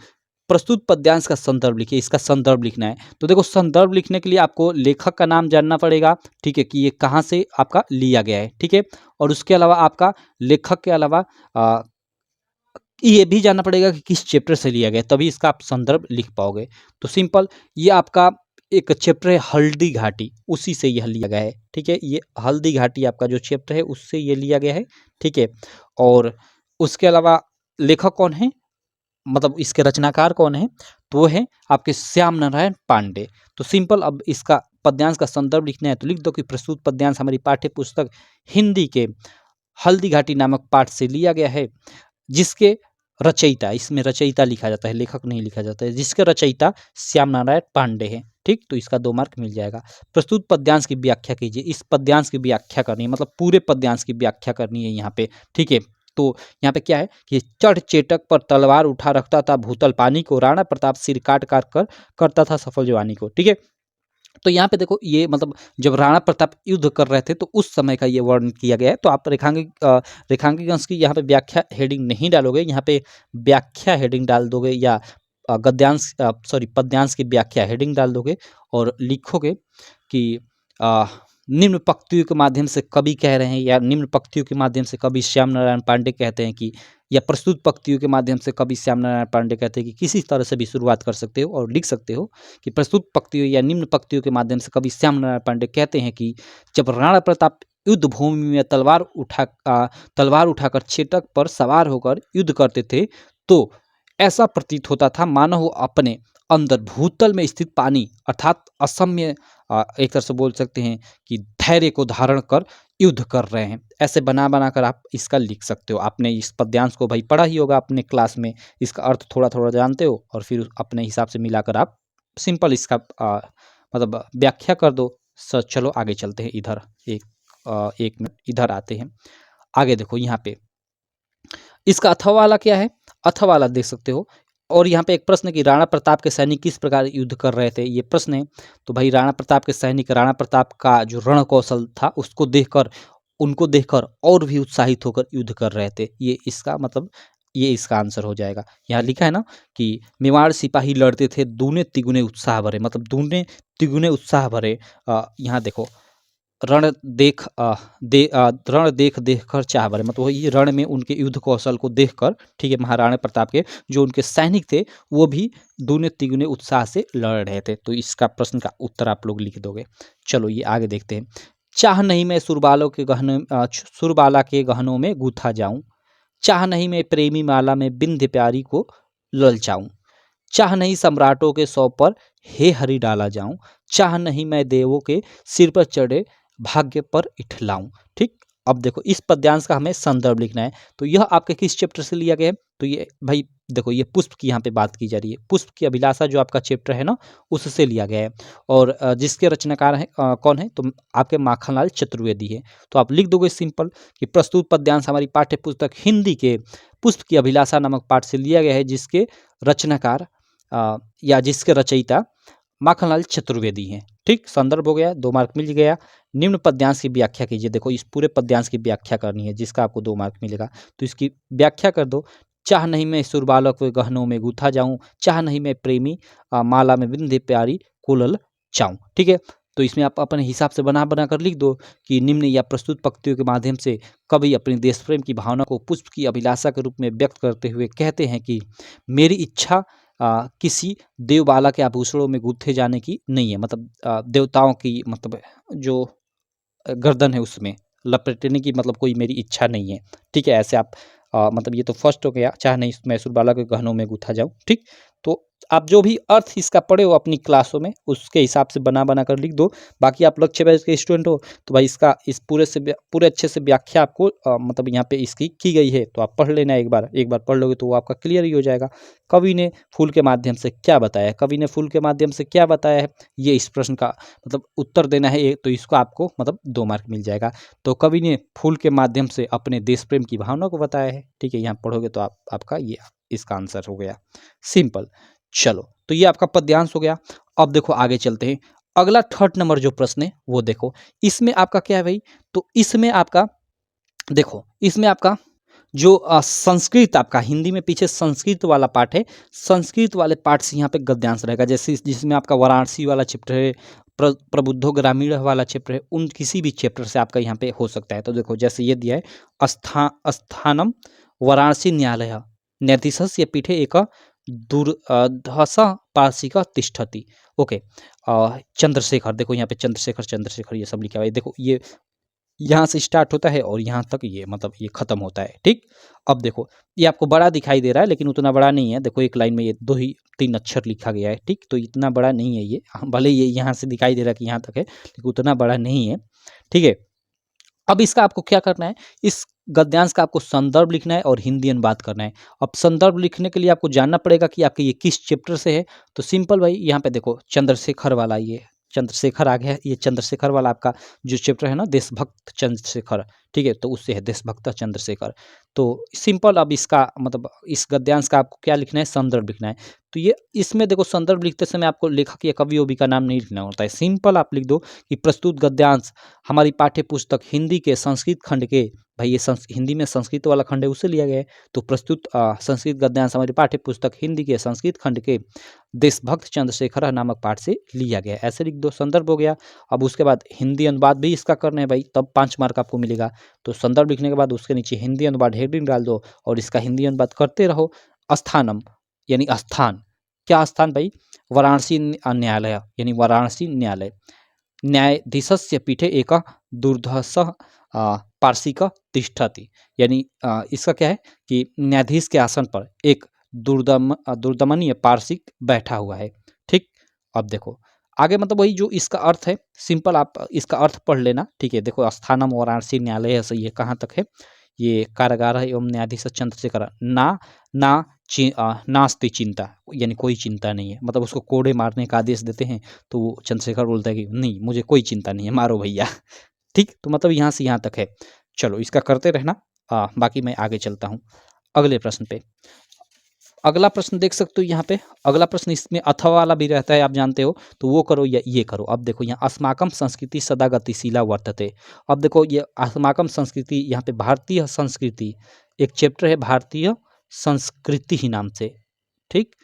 प्रस्तुत पद्यांश का संदर्भ लिखिए, इसका संदर्भ लिखना है। तो देखो संदर्भ लिखने के लिए आपको लेखक का नाम जानना पड़ेगा, ठीक है, कि ये कहाँ से आपका लिया गया है, ठीक है, और उसके अलावा आपका लेखक के अलावा ये भी जानना पड़ेगा कि किस चैप्टर से लिया गया है, तभी इसका आप संदर्भ लिख पाओगे। तो सिंपल, ये आपका एक चैप्टर है हल्दी घाटी, उसी से यह लिया गया है। ठीक है, ये हल्दी घाटी आपका जो चैप्टर है उससे ये लिया गया है। ठीक है, और उसके अलावा लेखक कौन है, मतलब इसके रचनाकार कौन है, तो वो है आपके श्याम नारायण पांडे। तो सिंपल, अब इसका पद्यांश का संदर्भ लिखना है तो लिख दो कि प्रस्तुत पद्यांश हमारी पाठ्य पुस्तक हिंदी के हल्दी घाटी नामक पाठ से लिया गया है, जिसके रचयिता, इसमें रचयिता लिखा जाता है, लेखक नहीं लिखा जाता है, जिसके रचयिता श्याम नारायण पांडे हैं। ठीक, तो इसका 2 मार्क मिल जाएगा। प्रस्तुत पद्यांश की व्याख्या कीजिए। इस पद्यांश की व्याख्या करनी है, मतलब पूरे पद्यांश की व्याख्या करनी है यहाँ पे। ठीक है, तो यहाँ पे क्या है कि चढ़ चेटक पर तलवार उठा, रखता था भूतल पानी को, राणा प्रताप सिर काट कर करता था सफल जवानी को। ठीक है, तो यहाँ पे देखो ये मतलब जब राणा प्रताप युद्ध कर रहे थे तो उस समय का ये वर्णन किया गया है। तो आप रेखांकित अंश की यहाँ पे व्याख्या हेडिंग नहीं डालोगे, यहाँ पे व्याख्या हेडिंग डाल दोगे, या गद्यांश पद्यांश की व्याख्या हेडिंग डाल दोगे और लिखोगे कि निम्न पंक्तियों के माध्यम से कवि कह रहे हैं, या निम्न पंक्तियों के माध्यम से कवि श्याम नारायण पांडे कहते हैं कि, या प्रस्तुत पंक्तियों के माध्यम से कवि श्याम नारायण पांडे कहते हैं कि, किसी तरह से भी शुरुआत कर सकते हो और लिख सकते हो कि प्रस्तुत पंक्तियों या निम्न पंक्तियों के माध्यम से कवि श्याम नारायण पांडे कहते हैं कि जब राणा प्रताप युद्ध भूमि में तलवार उठाकर चेटक पर सवार होकर युद्ध करते थे तो ऐसा प्रतीत होता था मानो वो अपने अंदर भूतल में स्थित पानी अर्थात असम्य, एक तरह से बोल सकते हैं कि धैर्य को धारण कर युद्ध कर रहे हैं। ऐसे बना बना कर आप इसका लिख सकते हो। आपने इस पद्यांश को भाई पढ़ा ही होगा अपने क्लास में, इसका अर्थ थोड़ा थोड़ा जानते हो और फिर अपने हिसाब से मिलाकर आप सिंपल इसका मतलब व्याख्या कर दो। चलो आगे चलते हैं, इधर एक मिनट इधर आते हैं। आगे देखो यहाँ पे इसका अथवा वाला क्या है, अथवा वाला देख सकते हो। और यहाँ पे एक प्रश्न कि राणा प्रताप के सैनिक किस प्रकार युद्ध कर रहे थे, ये प्रश्न है। तो भाई राणा प्रताप के सैनिक राणा प्रताप का जो रण कौशल था उनको देखकर और भी उत्साहित होकर युद्ध कर रहे थे। ये इसका मतलब, ये इसका आंसर हो जाएगा। यहाँ लिखा है ना कि मेवाड़ सिपाही लड़ते थे दूने तिगुने उत्साह भरे, मतलब दूने तिगुने उत्साह भरे। यहाँ देखो रण देख देख कर चाह भरे, मतलब वही रण में उनके युद्ध कौशल को देखकर, ठीक है, महाराणा प्रताप के जो उनके सैनिक थे वो भी दूने तिगुने उत्साह से लड़ रहे थे। तो इसका प्रश्न का उत्तर आप लोग लिख दोगे। चलो ये आगे देखते हैं। चाह नहीं मैं सुरबाला के गहनों में गूथा जाऊं, चाह नहीं मैं प्रेमी माला में बिंध्य प्यारी को ललचाऊं, चाह नहीं सम्राटों के सौ पर हे हरि डाला जाऊं, चाह नहीं मैं देवों के सिर पर चढ़े भाग्य पर इठलाऊं। ठीक, अब देखो इस पद्यांश का हमें संदर्भ लिखना है। तो यह आपके किस चैप्टर से लिया गया है? तो ये भाई देखो, ये पुष्प की यहाँ पे बात की जा रही है। पुष्प की अभिलाषा जो आपका चैप्टर है ना, उससे लिया गया है। और जिसके रचनाकार हैं कौन है? तो आपके माखनलाल चतुर्वेदी है। तो आप लिख दोगे सिंपल कि प्रस्तुत पद्यांश हमारी पाठ्य पुस्तक हिंदी के पुष्प की अभिलाषा नामक पाठ से लिया गया है, जिसके रचनाकार या जिसके रचयिता माखनलाल चतुर्वेदी हैं। ठीक, संदर्भ हो गया, 2 मार्क मिल गया। निम्न पद्यांश की व्याख्या कीजिए। देखो इस पूरे पद्यांश की व्याख्या करनी है, जिसका आपको 2 मार्क मिलेगा। तो इसकी व्याख्या कर दो। चाह नहीं मैं सुरबालक के गहनों में गूथा जाऊं, चाह नहीं मैं प्रेमी माला में बिंधे प्यारी कुलल चाऊं। ठीक है, तो इसमें आप अपने हिसाब से बना बना कर लिख दो कि निम्न या प्रस्तुत पंक्तियों के माध्यम से कवि अपनी देश प्रेम की भावना को पुष्प की अभिलाषा के रूप में व्यक्त करते हुए कहते हैं कि मेरी इच्छा किसी देवबाला के आभूषणों में गूंथे जाने की नहीं है, मतलब देवताओं की, मतलब जो गर्दन है उसमें लपेटने की, मतलब कोई मेरी इच्छा नहीं है। ठीक है, ऐसे आप मतलब ये तो फर्स्ट हो गया, चाहे नहीं मैसूर बाला के गहनों में गूंथा जाऊं। ठीक, तो आप जो भी अर्थ इसका पढ़े हो अपनी क्लासों में, उसके हिसाब से बना बना कर लिख दो। बाकी आप लक्ष्य बैच के स्टूडेंट हो तो भाई इसका इस पूरे अच्छे से व्याख्या आपको मतलब यहाँ पे इसकी की गई है, तो आप पढ़ लेना एक बार पढ़ लोगे तो वो आपका क्लियर ही हो जाएगा। कवि ने फूल के माध्यम से क्या बताया है? कवि ने फूल के माध्यम से क्या बताया है, ये इस प्रश्न का मतलब उत्तर देना है। तो इसको आपको मतलब 2 मार्क मिल जाएगा। तो कवि ने फूल के माध्यम से अपने देश प्रेम की भावना को बताया है। ठीक है, यहाँ पढ़ोगे तो आपका ये इसका आंसर हो गया, सिंपल। चलो, तो ये आपका पद्यांश हो गया। अब देखो आगे चलते हैं। अगला 3rd नंबर जो प्रश्न है वो देखो। इसमें आपका क्या है भाई? तो इसमें आपका देखो, इसमें आपका जो संस्कृत, आपका हिंदी में पीछे संस्कृत वाला पार्ट है, संस्कृत वाले पार्ट से यहाँ पे गद्यांश रहेगा। जैसे जिसमें आपका वाराणसी वाला चैप्टर है, प्रबुद्धो ग्रामीण वाला चैप्टर है, उन किसी भी चैप्टर से आपका यहाँ पे हो सकता है। तो देखो जैसे ये दिया है, स्थानम वाराणसी न्यायालय न्यायाधीशस्य पीठे एक दूरधस पार्षिका तिष्ठति। ओके, चंद्रशेखर, देखो यहाँ पे चंद्रशेखर ये सब लिखा हुआ है। देखो ये यहाँ से स्टार्ट होता है और यहाँ तक ये मतलब ये खत्म होता है। ठीक, अब देखो ये आपको बड़ा दिखाई दे रहा है, लेकिन उतना बड़ा नहीं है। देखो एक लाइन में ये 2 ही 3 अक्षर लिखा गया है। ठीक, तो इतना बड़ा नहीं है ये, भले ये यहाँ से दिखाई दे रहा है कि यहाँ तक है, लेकिन उतना बड़ा नहीं है। ठीक है, अब इसका आपको क्या करना है, इस गद्यांश का आपको संदर्भ लिखना है और हिंदी अनुवाद करना है। अब संदर्भ लिखने के लिए आपको जानना पड़ेगा कि आपके ये किस चैप्टर से है। तो सिंपल भाई, यहाँ पे देखो चंद्रशेखर वाला, ये चंद्रशेखर आ गया है। ये चंद्रशेखर वाला आपका जो चैप्टर है ना, देशभक्त चंद्रशेखर, ठीक है, तो उससे है देशभक्त चंद्रशेखर। तो सिंपल, अब इसका मतलब इस गद्यांश का आपको क्या लिखना है, संदर्भ लिखना है। तो ये इसमें देखो संदर्भ लिखते समय आपको लेखक या कवि ववि का नाम नहीं लिखना होता है। सिंपल आप लिख दो कि प्रस्तुत गद्यांश हमारी पाठ्य पुस्तक हिंदी के संस्कृत खंड के, भाई ये हिंदी में संस्कृत वाला खंड है उससे लिया गया है। तो प्रस्तुत संस्कृत गद्यांश हमारी पाठ्य पुस्तक हिंदी के संस्कृत खंड के देशभक्त चंद्रशेखर नामक पाठ से लिया गया है। ऐसे लिख दो, संदर्भ हो गया। अब उसके बाद हिंदी अनुवाद भी इसका करना है भाई, तब 5 मार्क आपको मिलेगा। तो संदर्भ लिखने के बाद उसके नीचे हिंदी अनुवाद हेडिंग डाल दो और इसका हिंदी अनुवाद करते रहो। स्थानम यानी स्थान, क्या स्थान भाई? वाराणसी न्यायालय यानी वाराणसी न्यायालय। न्यायाधीशस्य पीठे एक दुर्धस पार्षिक तिष्ठति, यानी इसका क्या है कि न्यायाधीश के आसन पर एक दुर्दमनीय पार्षिक बैठा हुआ है। ठीक, अब देखो आगे मतलब वही जो इसका अर्थ है, सिंपल आप इसका अर्थ पढ़ लेना। ठीक है, देखो स्थानम वाराणसी न्यायालय है, ये कहाँ तक है? ये कारागार है एवं न्यायाधीश चंद्रशेखर नास्ति चिंता, यानी कोई चिंता नहीं है। मतलब उसको कोड़े मारने का आदेश देते हैं तो वो चंद्रशेखर बोलता है कि नहीं, मुझे कोई चिंता नहीं है, मारो भैया। ठीक, तो मतलब यहाँ से यहाँ तक है। चलो इसका करते रहना, बाकी मैं आगे चलता हूँ अगले प्रश्न पे। अगला प्रश्न देख सकते हो यहाँ पे। अगला प्रश्न इसमें अथवा वाला भी रहता है, आप जानते हो, तो वो करो या ये करो। अब देखो यहाँ अस्माकम संस्कृति सदा गतिशीला वर्तते। अब देखो ये अस्माकम संस्कृति, यहाँ पे भारतीय संस्कृति एक चैप्टर है, भारतीय संस्कृति ही नाम से। ठीक,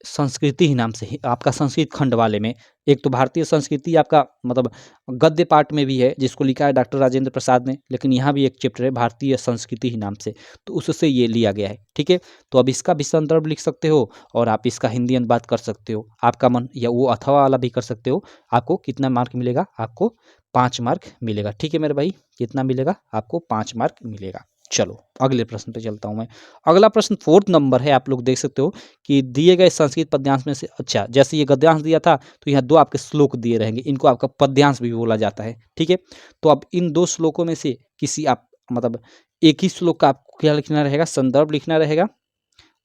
संस्कृति ही नाम से ही आपका संस्कृत खंड वाले में, एक तो भारतीय संस्कृति आपका मतलब गद्य पाठ में भी है जिसको लिखा है डॉक्टर राजेंद्र प्रसाद ने, लेकिन यहाँ भी एक चैप्टर है भारतीय संस्कृति ही नाम से, तो उससे ये लिया गया है। ठीक है, तो अब इसका भी संदर्भ लिख सकते हो और आप इसका हिंदी अनुवाद कर सकते हो, आपका मन, या वो अथवा वाला भी कर सकते हो। आपको कितना मार्क मिलेगा? आपको 5 मार्क मिलेगा। ठीक है मेरे भाई, कितना मिलेगा? आपको 5 मार्क मिलेगा। चलो अगले प्रश्न पे चलता हूँ मैं। अगला प्रश्न 4th नंबर है, आप लोग देख सकते हो कि दिए गए संस्कृत पद्यांश में से, अच्छा जैसे ये गद्यांश दिया था तो यहाँ 2 आपके श्लोक दिए रहेंगे, इनको आपका पद्यांश भी बोला जाता है। ठीक है, तो अब इन 2 श्लोकों में से किसी आप मतलब एक ही श्लोक का आपको क्या लिखना रहेगा? संदर्भ लिखना रहेगा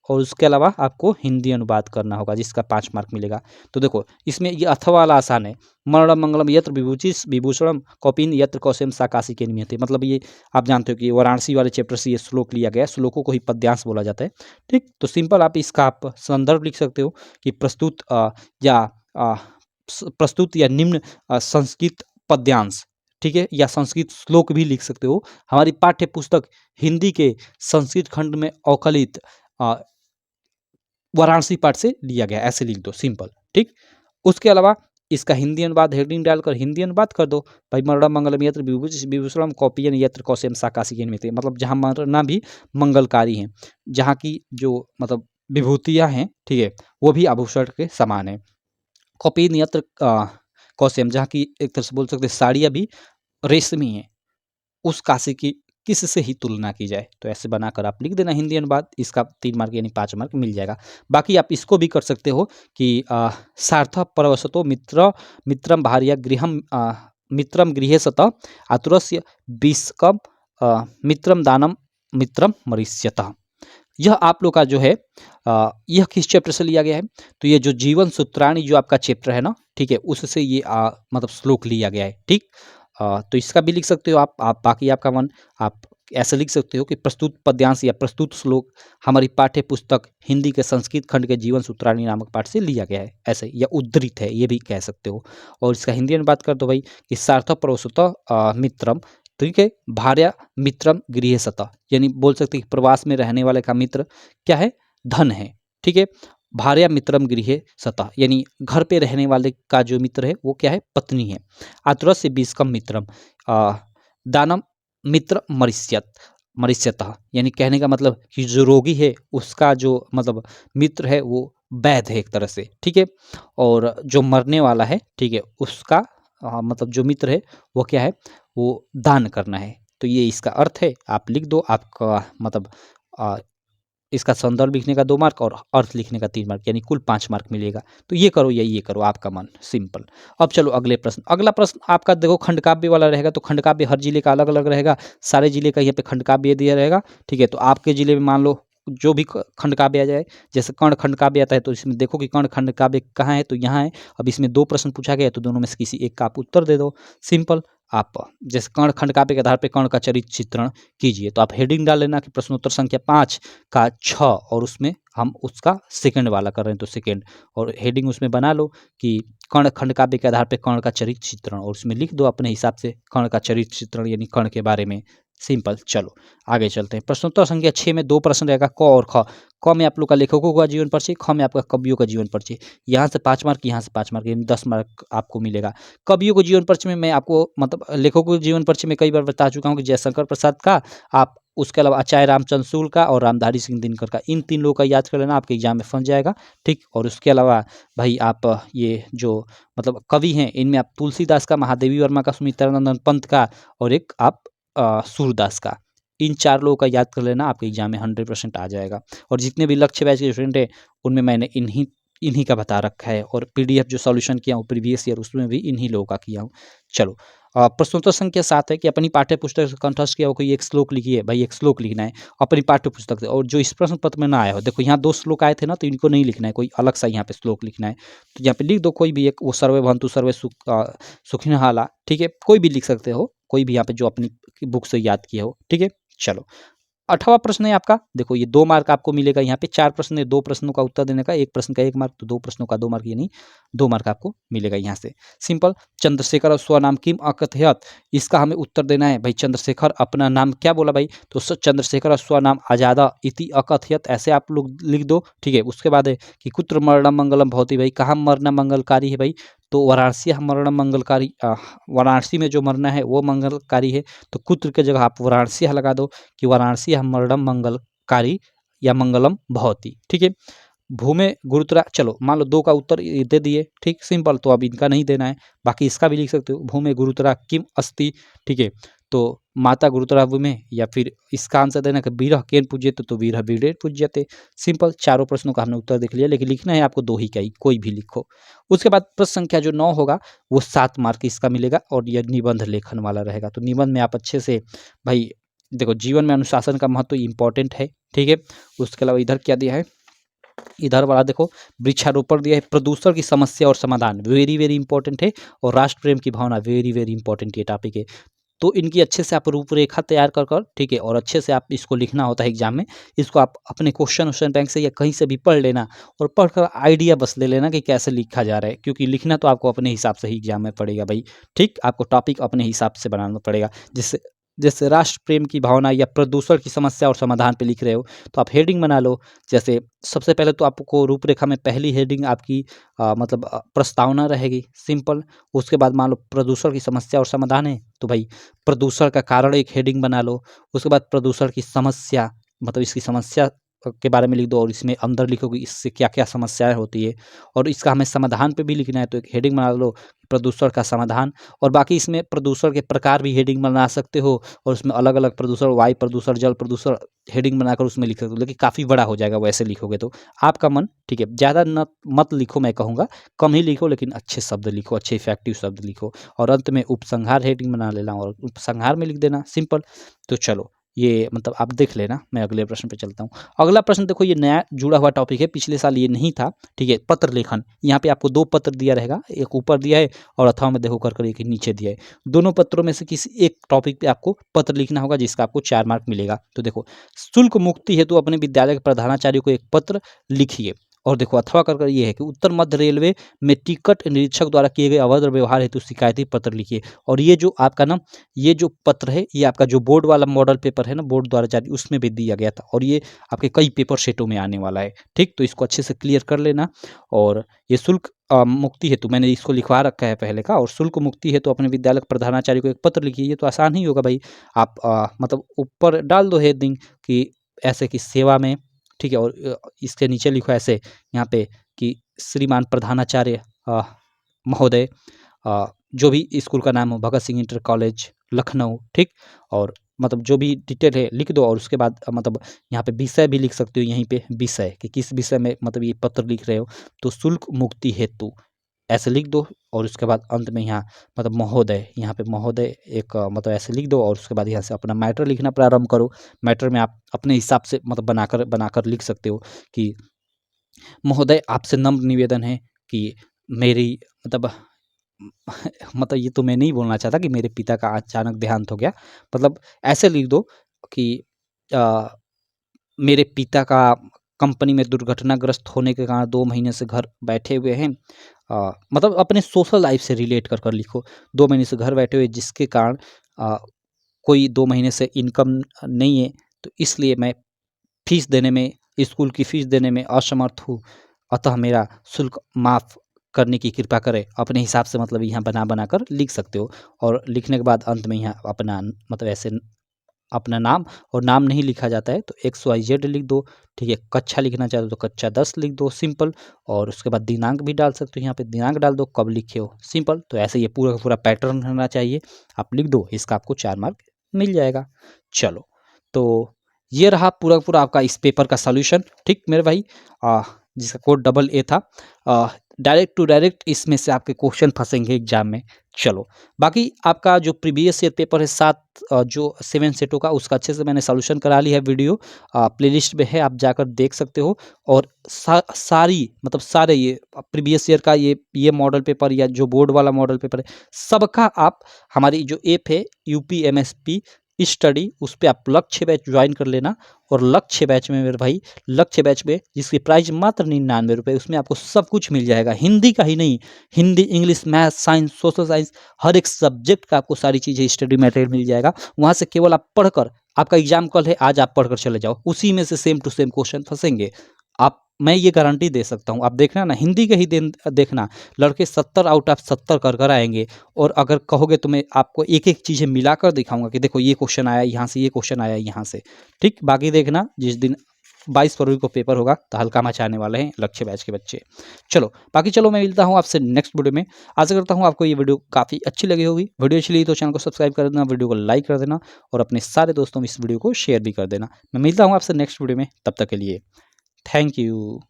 और उसके अलावा आपको हिंदी अनुवाद करना होगा जिसका 5 मार्क मिलेगा। तो देखो इसमें ये अथवा वाला आसान है, मरणम मंगलम यत्र विभूचिस विभूषणम कौपिन यत्र कौशम साकाशी के नियते, मतलब ये आप जानते हो कि वाराणसी वाले चैप्टर से ये श्लोक लिया गया है, श्लोकों को ही पद्यांश बोला जाता है। ठीक, तो सिंपल आप इसका आप संदर्भ लिख सकते हो कि प्रस्तुत या निम्न संस्कृत पद्यांश, ठीक है, या संस्कृत श्लोक भी लिख सकते हो, हमारी पाठ्य पुस्तक हिंदी के संस्कृत खंड में अवकलित वाराणसी पाठ से लिया गया, ऐसे लिख दो सिंपल। ठीक, उसके अलावा इसका हिंदी अनुवाद हेडिंग डालकर हिंदी अनुवाद कर दो भाई, मरणम मंगलम यत्र विभूषणम कौपियन यत्र कौशम साकाशी के निमित्ते, मतलब जहाँ मरना भी मंगलकारी है, जहाँ की जो मतलब विभूतियाँ हैं, ठीक है, वो भी आभूषण के समान है। कौपिन यत्र कौशम, जहाँ की एक तरह से बोल सकते साड़ियाँ भी रेशमी हैं, उस काशी की किससे ही तुलना की जाए। तो ऐसे बनाकर आप लिख देना हिंदी अनुवाद, इसका 3 मार्क यानी 5 मार्क मिल जाएगा। बाकी आप इसको भी कर सकते हो कि सार्थ परवशतो मित्रम भार्या गृहम मित्रम गृहे सत आतुरस्य विस्कम मित्रम दानम मित्रम मरिष्यतः। यह आप लोग का जो है यह किस चैप्टर से लिया गया है? तो ये जो जीवन सूत्राणी जो आपका चैप्टर है ना, ठीक है, उससे ये मतलब श्लोक लिया गया है। ठीक, तो इसका भी लिख सकते हो आप बाकी आपका मन, आप ऐसे लिख सकते हो कि प्रस्तुत पद्यांश या प्रस्तुत श्लोक हमारी पाठ्य पुस्तक हिंदी के संस्कृत खंड के जीवन सूत्राणी नामक पाठ से लिया गया है, ऐसे, या उद्धृत है, ये भी कह सकते हो। और इसका हिंदी में बात कर दो भाई कि सार्थ प्रवसुत मित्रम, ठीक है, भार्या मित्रम गृह सतः, यानी बोल सकते हैं कि प्रवास में रहने वाले का मित्र क्या है? धन है। ठीक है, भार्या मित्रम गृहे सतः, यानी घर पे रहने वाले का जो मित्र है वो क्या है? पत्नी है। आतुरस्य बीसकम मित्रम दानम मित्र मरिष्यतः, यानी कहने का मतलब कि जो रोगी है उसका जो मतलब मित्र है वो वैद्य है एक तरह से। ठीक है, और जो मरने वाला है, ठीक है, उसका मतलब जो मित्र है वो क्या है? वो दान करना है। तो ये इसका अर्थ है, आप लिख दो, आपका मतलब इसका संदर्भ लिखने का 2 मार्क और अर्थ लिखने का 3 मार्क, यानी कुल 5 मार्क मिलेगा। तो ये करो या ये करो, आपका मन, सिंपल। अब चलो अगले प्रश्न। अगला प्रश्न आपका देखो खंडकाव्य वाला रहेगा, तो खंडकाव्य हर जिले का अलग अलग रहेगा, सारे जिले का यहाँ पे खंडकाव्य दिया रहेगा। ठीक है, तो आपके जिले में मान लो जो भी खंडकाव्य आ जाए, जैसे कर्ण खंडकाव्य आता है तो इसमें देखो कि कर्ण खंडकाव्य कहाँ है, तो यहाँ है। अब इसमें 2 प्रश्न पूछा गया है तो दोनों में से किसी एक का आप उत्तर दे दो, सिंपल। आप जैसे कर्ण खंडकाव्य के आधार पर कर्ण का चरित्र चित्रण कीजिए, तो आप हेडिंग डाल लेना कि प्रश्नोत्तर संख्या 5 का 6, और उसमें हम उसका सेकंड वाला कर रहे हैं तो सेकंड, और हेडिंग उसमें बना लो कि कर्ण खंडकाव्य के आधार पर कर्ण का चरित्र चित्रण, और उसमें लिख दो अपने हिसाब से कर्ण का चरित्र चित्रण यानी कर्ण के बारे में, सिंपल। चलो आगे चलते हैं। प्रश्नोत्तर संख्या 6 में 2 प्रश्न रहेगा, क और ख। क में आप लोग का लेखकों का जीवन परिचय, ख में आपका कवियों का जीवन परिचय। यहाँ से 5 मार्क, यहाँ से 5 मार्क, यानी 10 मार्क आपको मिलेगा। कवियों के जीवन परिचय में मैं आपको मतलब लेखकों के जीवन परिचय में कई बार बता चुका हूँ कि जयशंकर प्रसाद का, आप उसके अलावा आचार्य रामचंद्र शुक्ल का और रामधारी सिंह दिनकर का, इन 3 लोगों का याद कर लेना, आपके एग्जाम में फंस जाएगा। ठीक, और उसके अलावा भाई आप ये जो मतलब कवि हैं इनमें आप तुलसीदास का, महादेवी वर्मा का, सुमित्रानंदन पंत का, और एक आप सूरदास का, इन 4 लोगों का याद कर लेना, आपके एग्जाम में 100% आ जाएगा। और जितने भी लक्ष्य बैच के स्टूडेंट हैं उनमें मैंने इन्हीं का बता रखा है, और पीडीएफ जो सॉल्यूशन किया हूँ प्रीवियस ईयर उसमें भी इन्हीं लोगों का किया हूँ। चलो प्रश्नोत्तर संख्या 7 है कि अपनी पाठ्य पुस्तक से कंठस्थ किया हो कोई एक श्लोक लिखिए। भाई एक श्लोक लिखना है अपनी पाठ्य पुस्तक से, और जो इस प्रश्न पत्र में ना आया हो, देखो यहाँ 2 श्लोक आए थे ना, तो इनको नहीं लिखना है, कोई अलग सा यहाँ पे श्लोक लिखना है। तो यहाँ पे लिख दो कोई भी एक, वो सर्वे भवन्तु सर्वे सुखिनः, ठीक है, कोई भी लिख सकते हो, कोई भी यहाँ पे जो अपनी बुक से याद किया हो। ठीक है, चलो 8वां प्रश्न है आपका, देखो ये 2 मार्क आपको मिलेगा। यहाँ पे 4 प्रश्न है, 2 प्रश्नों का उत्तर देने का, 1 प्रश्न का 1 मार्क, तो 2 प्रश्नों का 2 मार्क, यानी 2 मार्क आपको मिलेगा यहाँ से। सिंपल। चंद्रशेखर स्वनाम किम अकथयत, इसका हमें उत्तर देना है भाई। चंद्रशेखर अपना नाम क्या बोला भाई, तो चंद्रशेखर स्वनाम आजादा इति अकथयत, ऐसे आप लोग लिख दो, ठीक है। उसके बाद है कि कुत्र मरणम मंगलम भवति, भाई कहाँ मरना मंगलकारी है भाई, तो वाराणसी मरणम मंगलकारी, वाराणसी में जो मरना है वो मंगलकारी है, तो कुत्र के जगह आप वाराणसी लगा दो कि वाराणसी मरणम मंगलकारी या मंगलम भवती, ठीक है। भूमे गुरुतरा, चलो मान लो 2 का उत्तर दे दिए, ठीक, सिंपल। तो अब इनका नहीं देना है, बाकी इसका भी लिख सकते हो। भूमे गुरुतरा किम अस्ति, ठीक है, तो माता गुरुतरा भूमे, या फिर इसका आंसर देना कि वीरः केन पूज्यते, तो वीरः वीरेण पूज्यते। सिंपल। चारों प्रश्नों का हमने उत्तर देख लिया, लेकिन लिखना है आपको 2 ही का ही, कोई भी लिखो। उसके बाद प्रश्न संख्या जो 9 होगा वो 7 मार्क इसका मिलेगा, और यह निबंध लेखन वाला रहेगा। तो निबंध में आप अच्छे से भाई देखो, जीवन में अनुशासन का महत्व इम्पोर्टेंट है, ठीक है। उसके अलावा इधर क्या दिया है, इधर वाला देखो, वृक्षारोपण दिया है, प्रदूषण की समस्या और समाधान, वेरी वेरी इंपॉर्टेंट है, और राष्ट्र प्रेम की भावना, वेरी वेरी इंपॉर्टेंट ये टॉपिक है। तो इनकी अच्छे से आप रूपरेखा तैयार कर, ठीक है, और अच्छे से आप इसको लिखना होता है एग्जाम में। इसको आप अपने क्वेश्चन बैंक से या कहीं से भी पढ़ लेना, और पढ़कर आइडिया बस ले लेना कि कैसे लिखा जा रहा है, क्योंकि लिखना तो आपको अपने हिसाब से ही एग्जाम में पड़ेगा भाई, ठीक। आपको टॉपिक अपने हिसाब से बनाना पड़ेगा, जिससे जैसे राष्ट्र प्रेम की भावना या प्रदूषण की समस्या और समाधान पे लिख रहे हो, तो आप हेडिंग बना लो। जैसे सबसे पहले तो आपको रूपरेखा में पहली हेडिंग आपकी मतलब प्रस्तावना रहेगी, सिंपल। उसके बाद मान लो प्रदूषण की समस्या और समाधान है, तो भाई प्रदूषण का कारण एक हेडिंग बना लो। उसके बाद प्रदूषण की समस्या, मतलब इसकी समस्या के बारे में लिख दो, और इसमें अंदर लिखो कि इससे क्या क्या समस्याएं होती है, और इसका हमें समाधान पे भी लिखना है, तो एक हेडिंग बना लो प्रदूषण का समाधान। और बाकी इसमें प्रदूषण के प्रकार भी हेडिंग बना सकते हो, और उसमें अलग अलग प्रदूषण, वायु प्रदूषण, जल प्रदूषण, हेडिंग बनाकर उसमें लिख सकते हो, लेकिन काफ़ी बड़ा हो जाएगा वैसे लिखोगे तो। आपका मन, ठीक है, ज़्यादा न मत लिखो, मैं कहूँगा कम ही लिखो, लेकिन अच्छे शब्द लिखो, अच्छे इफेक्टिव शब्द लिखो, और अंत में उपसंहार हेडिंग बना लेना, और उपसंहार में लिख देना, सिंपल। तो चलो, ये मतलब आप देख लेना। मैं अगले प्रश्न पे चलता हूँ। अगला प्रश्न देखो, ये नया जुड़ा हुआ टॉपिक है, पिछले साल ये नहीं था, ठीक है। पत्र लेखन, यहाँ पे आपको 2 पत्र दिया रहेगा, एक ऊपर दिया है और अथवा में देखो कर एक नीचे दिया है। दोनों पत्रों में से किसी एक टॉपिक पे आपको पत्र लिखना होगा, जिसका आपको 4 मार्क मिलेगा। तो देखो, शुल्क मुक्ति हेतु अपने विद्यालय के प्रधानाचार्य को एक पत्र लिखिए। और देखो, अथवा कर ये है कि उत्तर मध्य रेलवे में टिकट निरीक्षक द्वारा किए गए अभद्र व्यवहार हेतु शिकायती पत्र लिखिए। और ये जो आपका ना, ये जो पत्र है, ये आपका जो बोर्ड वाला मॉडल पेपर है ना, बोर्ड द्वारा जारी, उसमें भी दिया गया था, और ये आपके कई पेपर सेटों में आने वाला है, ठीक। तो इसको अच्छे से क्लियर कर लेना। और ये शुल्क मुक्ति हेतु मैंने इसको लिखवा रखा है पहले का, और शुल्क मुक्ति हेतु अपने विद्यालय के प्रधानाचार्य को एक पत्र लिखिए। ये तो आसान ही होगा भाई, आप मतलब ऊपर डाल दो हेडिंग कि ऐसे की सेवा में, ठीक है, और इसके नीचे लिखो ऐसे यहाँ पे कि श्रीमान प्रधानाचार्य महोदय, जो भी स्कूल का नाम हो, भगत सिंह इंटर कॉलेज लखनऊ, ठीक। और मतलब जो भी डिटेल है लिख दो, और उसके बाद मतलब यहाँ पे विषय भी लिख सकते हो, यहीं पे विषय कि किस विषय में मतलब ये पत्र लिख रहे हो, तो शुल्क मुक्ति हेतु ऐसे लिख दो। और उसके बाद अंत में यहाँ मतलब महोदय, यहाँ पे महोदय एक मतलब ऐसे लिख दो, और उसके बाद यहाँ से अपना मैटर लिखना प्रारंभ करो। मैटर में आप अपने हिसाब से मतलब बनाकर लिख सकते हो कि महोदय, आपसे नम्र निवेदन है कि मेरी मतलब मतलब ये तो मैं नहीं बोलना चाहता कि मेरे पिता का अचानक देहांत हो गया, मतलब ऐसे लिख दो कि अ, मेरे पिता का कंपनी में दुर्घटनाग्रस्त होने के कारण 2 महीने से घर बैठे हुए हैं। मतलब अपने सोशल लाइफ से रिलेट कर कर लिखो, 2 महीने से घर बैठे हुए जिसके कारण अ, कोई 2 महीने से इनकम नहीं है, तो इसलिए मैं फीस देने में, स्कूल की फीस देने में असमर्थ हूँ, अतः मेरा शुल्क माफ़ करने की कृपा करें। अपने हिसाब से मतलब यहाँ बना कर लिख सकते हो, और लिखने के बाद अंत में यहाँ अपना मतलब ऐसे अपना नाम, और नाम नहीं लिखा जाता है तो XYZ लिख दो, ठीक है। कक्षा लिखना चाहते हो तो कक्षा 10 लिख दो, सिंपल। और उसके बाद दिनांक भी डाल सकते हो, यहाँ पे दिनांक डाल दो कब लिखे हो, सिंपल। तो ऐसे ये पूरा का पूरा पैटर्न रहना चाहिए, आप लिख दो, इसका आपको 4 मार्क मिल जाएगा। चलो, तो ये रहा पूरा का पूरा आपका इस पेपर का सॉल्यूशन, ठीक मेरे भाई, जिसका कोड AA था। डायरेक्ट टू डायरेक्ट इसमें से आपके क्वेश्चन फंसेंगे एग्जाम में। चलो, बाकी आपका जो प्रीवियस ईयर पेपर है 7 जो 7 सेटों का, उसका अच्छे से मैंने सॉल्यूशन करा लिया है, वीडियो प्लेलिस्ट में है, आप जाकर देख सकते हो। और सारी मतलब सारे ये प्रीवियस ईयर का ये मॉडल पेपर या जो बोर्ड वाला मॉडल पेपर है, सबका आप हमारी जो ऐप है UPMSP स्टडी उस पर आप लक्ष्य बैच ज्वाइन कर लेना। और लक्ष्य बैच में मेरे भाई, लक्ष्य बैच में जिसकी प्राइस मात्र 99 रुपये, उसमें आपको सब कुछ मिल जाएगा। हिंदी का ही नहीं, Hindi, English, math, science, social science, हर एक सब्जेक्ट का आपको सारी चीज़ें स्टडी मटेरियल मिल जाएगा। वहाँ से केवल आप पढ़कर, आपका एग्जाम कल है, आज आप पढ़कर चले जाओ, उसी में से सेम टू सेम क्वेश्चन फंसेंगे आप, मैं ये गारंटी दे सकता हूँ। आप देखना ना, हिंदी के ही देखना, लड़के 70 आउट ऑफ 70 कर आएंगे। और अगर कहोगे तो मैं आपको एक एक चीज़ें मिलाकर दिखाऊंगा कि देखो ये क्वेश्चन आया यहाँ से, ये क्वेश्चन आया यहाँ से। ठीक, बाकी देखना जिस दिन 22 फरवरी को पेपर होगा तो हल्का मचाने वाले हैं लक्ष्य बैच के बच्चे। चलो बाकी, चलो मैं मिलता हूँ आपसे नेक्स्ट वीडियो में। आशा करता हूँ आपको ये वीडियो काफ़ी अच्छी लगी होगी। वीडियो अच्छी लगी तो चैनल को सब्सक्राइब कर देना, वीडियो को लाइक कर देना, और अपने सारे दोस्तों में इस वीडियो को शेयर भी कर देना। मैं मिलता हूँ आपसे नेक्स्ट वीडियो में, तब तक के लिए थैंक यू।